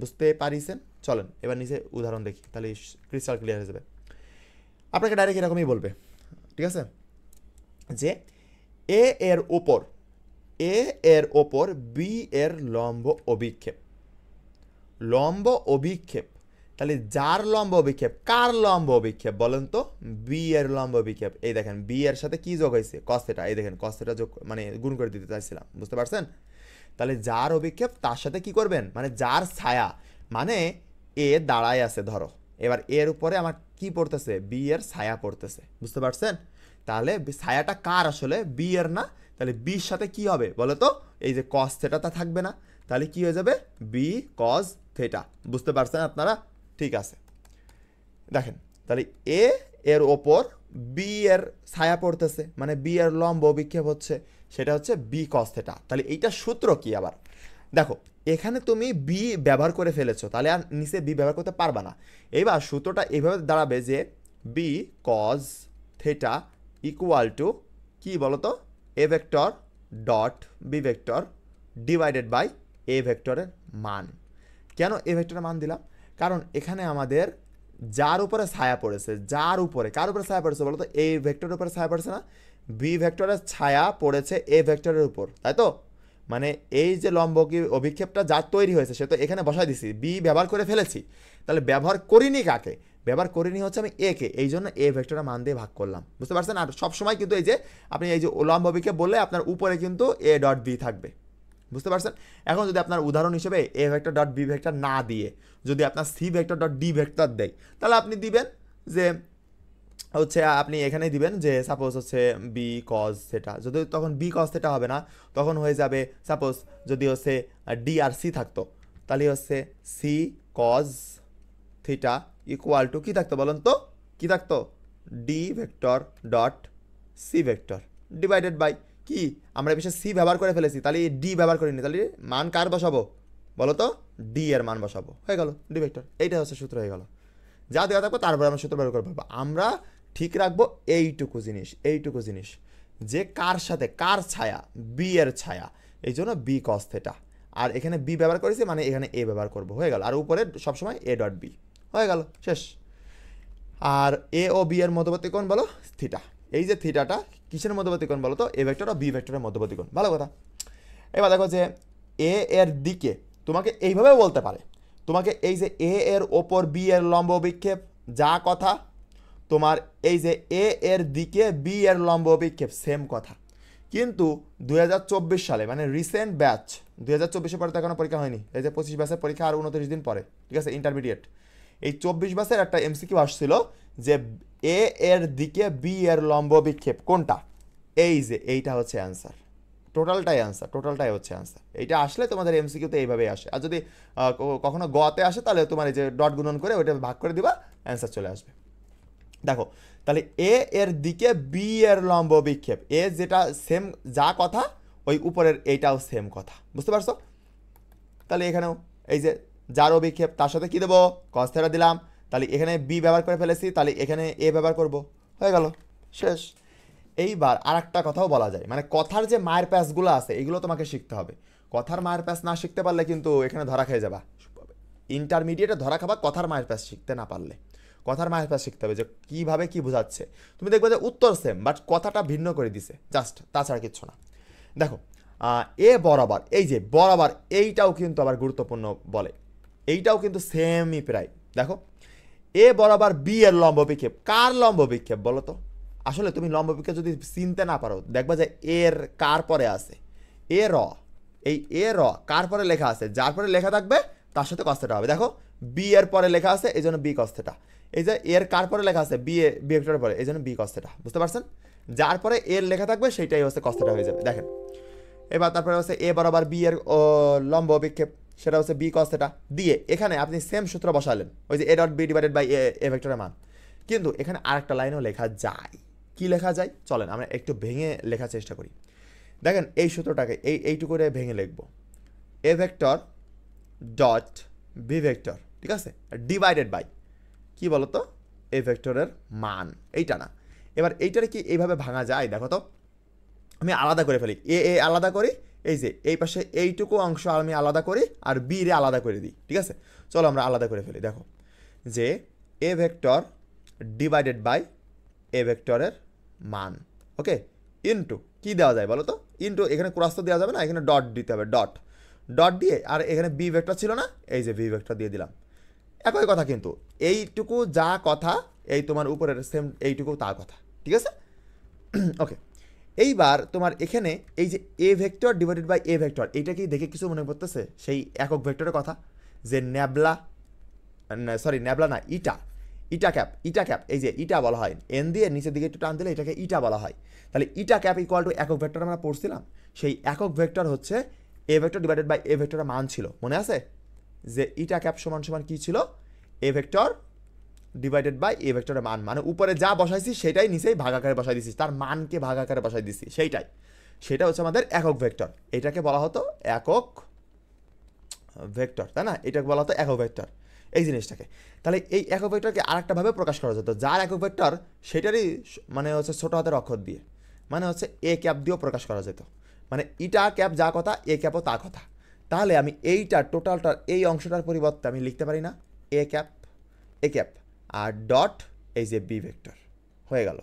বুঝতে পারিছেন? চলেন এবার নিচে উদাহরণ দেখি, তাহলে ক্রিস্টাল ক্লিয়ার হয়ে যাবে। আপনাকে ডাইরেক্ট এরকমই বলবে, ঠিক আছে, যে এ এর ওপর বি এর লম্ব অভিক্ষেপ, লম্ব অভিক্ষেপ। তাহলে যার লম্ব অভিক্ষেপ, কার লম্ব অভিক্ষেপ বলেন তো? বি এর লম্ব অভিক্ষেপ। এই দেখেন বি এর সাথে কি যোগ হয়েছে? cos θ। এই দেখেন cos θ যোগ মানে গুণ করে দিতে চাইছিলাম, বুঝতে পারছেন? তাহলে যার অভিক্ষেপ তার সাথে কি করবেন, মানে যার ছায়া, মানে এ দাঁড়ায় আছে ধরো, এবার এর উপরে আমার কি পড়তেছে? বি এর ছায়া পড়তেছে, বুঝতে পারছেন? তাহলে ছায়াটা কার আসলে? বি এর না? তাহলে বির সাথে কি হবে বলো তো? এই যে cos θ টা থাকবে না, তাহলে কি হয়ে যাবে? B cos θ। বুঝতে পারছেন আপনারা? ঠিক আছে, দেখেন তাহলে এ এর ওপর বি এর ছায়া পড়তেছে, মানে বি এর লম্ব অভিক্ষেপ হচ্ছে, সেটা হচ্ছে বি cos θ। তাহলে এইটা সূত্র কি? আবার দেখো এখানে তুমি বি ব্যবহার করে ফেলেছো, তাহলে আর নিচে বি ব্যবহার করতে পারবা না। এবার সূত্রটা এইভাবে দাঁড়াবে যে বি cos θ ইকুয়াল টু কি বলতো? A vector dot B vector divided by A ভেক্টরের মান। কেন এ ভেক্টরের মান দিলাম? কারণ এখানে আমাদের যার উপরে ছায়া পড়েছে, যার উপরে, কার উপরে ছায়া পড়েছে বলতো? এ ভেক্টরের উপরে ছায়া পড়েছে না? বি ভেক্টরের ছায়া পড়েছে এ ভেক্টরের উপর, তাই তো? মানে এই যে লম্ব অভিক্ষেপটা যার তৈরি হয়েছে সে তো এখানে বসাই দিছি, বি ব্যবহার করে ফেলেছি, তাহলে ব্যবহার করিনি কাকে? ব্যবহার করিনি হচ্ছে আমি এ কে, এই জন্য এ ভেক্টরের মান দিয়ে ভাগ করলাম, বুঝতে পারছেন? আর সবসময় কিন্তু এই যে আপনি এই যে লম্ব অভিক্ষেপ বললে আপনার উপরে কিন্তু এ ডট বি থাকবে, বুঝতে পারছেন? এখন যদি আপনার উদাহরণ হিসেবে a vector dot B vector না দিয়ে যদি আপনার c vector dot d vector দেয়, তাহলে আপনি দিবেন যে হচ্ছে আপনি এখানেই দিবেন যে সাপোজ হচ্ছে বি cos θ। যদি তখন বি cos θ হবে না, তখন হয়ে যাবে সাপোজ যদি হচ্ছে ডি আর সি থাকতো, তাহলে হচ্ছে সি cos θ ইকুয়াল টু কী থাকতো বলুন তো? কী থাকতো? D vector dot c vector divided by কি, আমরা বিষয়ে সি ব্যবহার করে ফেলেছি, তাহলে ডি ব্যবহার করিনি, তাহলে মান কার বসাবো বলো তো? ডি এর মান বসাবো, হয়ে গেল ডি ভেক্টর। এইটা হচ্ছে সূত্র হয়ে গেল। যা দেওয়া থাকবো তারপরে আমরা সূত্র ব্যবহার করবো। আমরা ঠিক রাখবো এইটুকু জিনিস যে কার সাথে, কার ছায়া? বি এর ছায়া, এই জন্য বি cos θ। আর এখানে বি ব্যবহার করেছি মানে এখানে এ ব্যবহার করবো, হয়ে গেল। আর উপরে সবসময় এ ডট বি, হয়ে গেল, শেষ। আর এ ও বি এর মধ্যবর্তী কোণ বলো? থিটা। এই যে থিটাটা কিসের মধ্যবর্তী কোণ বলো তো? এ ভেক্টর আর বি ভেক্টরের মধ্যবর্তী কোণ। ভালো কথা। এবার দেখো যে এ এর দিকে তোমাকে এইভাবেও বলতে পারে, তোমাকে এই যে এ এর ওপর বি এর লম্ব অভিক্ষেপ যা কথা, তোমার এই যে এ এর দিকে বি এর লম্ব অভিক্ষেপ সেম কথা। কিন্তু 2024 সালে মানে রিসেন্ট ব্যাচ, 2024 পরে তো এখনো পরীক্ষা হয়নি, এই যে 25 ব্যাচের পরীক্ষা আর 29 দিন পরে, ঠিক আছে, ইন্টারমিডিয়েট। এই 24 ব্যাচের একটা এমসিকিউ আসছিল যে এ এর দিকে বি এর লম্ব অভিক্ষেপ কোনটা? এই যে এইটা হচ্ছে অ্যান্সার, টোটালটাই হচ্ছে অ্যান্সার। এইটা আসলে তোমাদের এমসিকিউতে এইভাবেই আসে। আর যদি কখনো গতে আসে তাহলে তোমার এই যে ডট গুণন করে ওইটা ভাগ করে দিবা, অ্যান্সার চলে আসবে। দেখো তাহলে এ এর দিকে বি এর লম্ব অভিক্ষেপ, এ যেটা সেম যা কথা ওই উপরের এইটাও সেম কথা, বুঝতে পারছো? তাহলে এখানেও এই যে যার অভিক্ষেপ তার সাথে কি দেবো? cos θ দিলাম, তাহলে এখানে বি ব্যবহার করে ফেলেছি, তাহলে এখানে এ ব্যবহার করব, হয়ে গেল, শেষ। এইবার আর একটা কথাও বলা যায়, মানে কথার যে মায়ের প্যাচগুলো আছে এগুলো তোমাকে শিখতে হবে। কথার মায়ের প্যাচ না শিখতে পারলে কিন্তু এখানে ধরা খেয়ে যাবা, ইন্টারমিডিয়েটে ধরা খাবা কথার মায়ের প্যাচ শিখতে না পারলে। কথার মায়ের প্যাচ শিখতে হবে যে কীভাবে কী বোঝাচ্ছে, তুমি দেখবে যে উত্তর সেম বাট কথাটা ভিন্ন করে দিছে, জাস্ট, তাছাড়া কিচ্ছু না। দেখো এ বরাবর, এই যে বরাবর এইটাও কিন্তু আবার গুরুত্বপূর্ণ বলে, এইটাও কিন্তু সেমই প্রায়। দেখো এ বরাবর বি এর লম্ব বিক্ষেপ, কার লম্ব বিক্ষেপ বলো তো? আসলে তুমি লম্ব বিক্ষেপ যদি চিনতে না পারো, দেখবা যে এর কার পরে আছে এ র, এই এ র কার পরে লেখা আছে? যার পরে লেখা থাকবে তার সাথে কস থিটা হবে। দেখো বি এর পরে লেখা আছে এই জন্য বি কস থিটা, এই যে এর কার পরে লেখা আছে বি ভেক্টরের পরে এই জন্য বি কস থিটা, বুঝতে পারছেন? যার পরে এর লেখা থাকবে সেইটাই হচ্ছে কস থিটা হয়ে যাবে। দেখেন এবার তারপরে হচ্ছে এ বরাবর বি এর লম্ব অভিক্ষেপ, সেটা হচ্ছে বি কস থিটা দিয়ে এখানে আপনি সেম সূত্র বসালেন, ওই যে A dot B divided by A ভেক্টরের মান। কিন্তু এখানে আরেকটা লাইনও লেখা যায়, কি লেখা যায় চলেন আমরা একটু ভেঙে লেখার চেষ্টা করি। দেখেন এই সূত্রটাকে এইটুকু করে ভেঙে লিখব, a vector dot B vector, ঠিক আছে, ডিভাইডেড বাই কি বলতো এ ভেক্টরের মান, এইটা না। এবার এইটারে কি এইভাবে ভাঙা যায় দেখো তো, আমি আলাদা করে ফেলি, এ আলাদা করি, এই যে এই পাশে এইটুকু অংশ আমি আলাদা করি আর বি রে আলাদা করে দিই, ঠিক আছে। চলো আমরা আলাদা করে ফেলি। দেখো যে a vector divided by A ভেক্টরের মান, ওকে, ইনটু কি দেওয়া যায় বলো তো, ইনটু এখানে ক্রস তো দেওয়া যাবে না, এখানে ডট দিতে হবে, ডট ডট দিয়ে আর এখানে বি ভেক্টর ছিল না, এই যে বি ভেক্টর দিয়ে দিলাম। একই কথা কিন্তু এইটুকু যা কথা এই তোমার উপরের সেম এইটুকু তা কথা, ঠিক আছে। ওকে, এইবার তোমার এখানে এই যে a vector divided by a vector, এইটা কি দেখে কিছু মনে পড়তেছে সেই একক ভেক্টরের কথা, যে ন্যাবলা, সরি ন্যাবলা না, ইটা ক্যাপ, এই যে ইটা বলা হয়, এন দিয়ে নিচের দিকে একটু টান দিলে এটাকে ইটা বলা হয়। তাহলে ইটা ক্যাপ ইকুয়াল টু একক ভেক্টর আমরা পড়ছিলাম, সেই একক ভেক্টর হচ্ছে a vector divided by A ভেক্টরের মান ছিল, মনে আছে যে ইটা ক্যাপ সমান সমান কি ছিল, এ ভেক্টর ডিভাইডেড বাই এ ভেক্টরের মান, মানে উপরে যা বসাইছি সেটাই নিচেই ভাগাকারে বসাই দিছি, তার মানকে ভাগাকারে বসাই দিছি সেইটাই, সেটা হচ্ছে আমাদের একক ভেক্টর। এটাকে বলা হতো একক ভেক্টর, তাই না, এটাকে বলা হতো একক ভেক্টর এই জিনিসটাকে। তাহলে এই একক ভেক্টরকে আরেকটাভাবে প্রকাশ করা যেত, যার একক ভেক্টর সেটারই মানে হচ্ছে ছোটো হাতের অক্ষর দিয়ে, মানে হচ্ছে এ ক্যাপ দিয়েও প্রকাশ করা যেত, মানে ইটা ক্যাপ যা কথা এ ক্যাপও তা কথা। তাহলে আমি এইটা টোটালটার এই অংশটার পরিবর্তে আমি লিখতে পারি না এ ক্যাপ আর ডট এই যে বি ভেক্টর হয়ে গেল,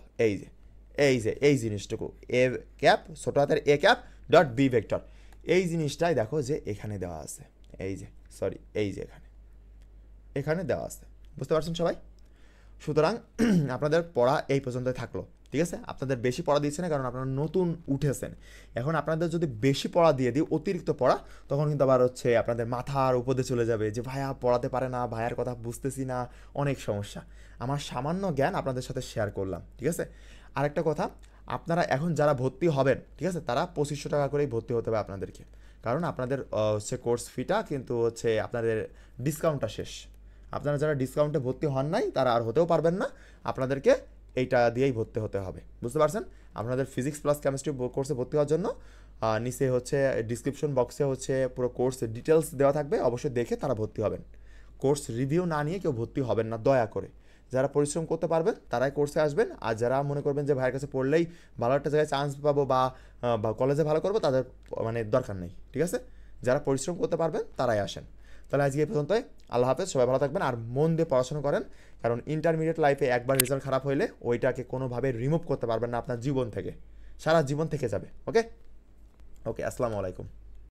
এই জিনিসটুকু এ ক্যাপ ছোটো হাতের A cap dot B vector, এই জিনিসটাই দেখো যে এখানে দেওয়া আছে, এই যে সরি এই যে এখানে দেওয়া আছে, বুঝতে পারছেন সবাই? সুতরাং আপনাদের পড়া এই পর্যন্তই থাকলো, ঠিক আছে। আপনাদের বেশি পড়া দিচ্ছে না কারণ আপনারা নতুন উঠেছেন, এখন আপনাদের যদি বেশি পড়া দিয়ে দিই অতিরিক্ত পড়া, তখন কিন্তু আবার হচ্ছে আপনাদের মাথার উপরে চলে যাবে যে ভাইয়া পড়াতে পারে না, ভাইয়ার কথা বুঝতেছি না, অনেক সমস্যা। আমার সামান্য জ্ঞান আপনাদের সাথে শেয়ার করলাম, ঠিক আছে। আরেকটা কথা, আপনারা এখন যারা ভর্তি হবেন, ঠিক আছে, তারা 2500 টাকা করেই ভর্তি হতে হবে আপনাদেরকে, কারণ আপনাদের হচ্ছে কোর্স ফিটা কিন্তু হচ্ছে আপনাদের ডিসকাউন্টটা শেষ। আপনারা যারা ডিসকাউন্টে ভর্তি হন নাই তারা আর হতেও পারবেন না, আপনাদেরকে এইটা দিয়েই ভর্তি হতে হবে, বুঝতে পারছেন? আপনাদের ফিজিক্স প্লাস কেমিস্ট্রি কোর্সে ভর্তি হওয়ার জন্য নিচে হচ্ছে ডিসক্রিপশন বক্সে হচ্ছে পুরো কোর্সের ডিটেলস দেওয়া থাকবে, অবশ্যই দেখে তারা ভর্তি হবেন। কোর্স রিভিউ না নিয়ে কেউ ভর্তি হবেন না দয়া করে। যারা পরিশ্রম করতে পারবেন তারাই কোর্সে আসবেন, আর যারা মনে করবেন যে ভাইয়ের কাছে পড়লেই ভালো একটা জায়গায় চান্স পাবো বা কলেজে ভালো করবো, তাদের মানে দরকার নেই, ঠিক আছে। যারা পরিশ্রম করতে পারবেন তারাই আসেন। তাহলে আজকে এই পর্যন্তই, আল্লাহ হাফেজ, সবাই ভালো থাকবেন আর মন দিয়ে পড়াশোনা করেন, কারণ ইন্টারমিডিয়েট লাইফে একবার রেজাল্ট খারাপ হইলে ওইটাকে কোনোভাবে রিমুভ করতে পারবেন না আপনার জীবন থেকে, সারা জীবন থেকে যাবে। ওকে, আসসালামু আলাইকুম।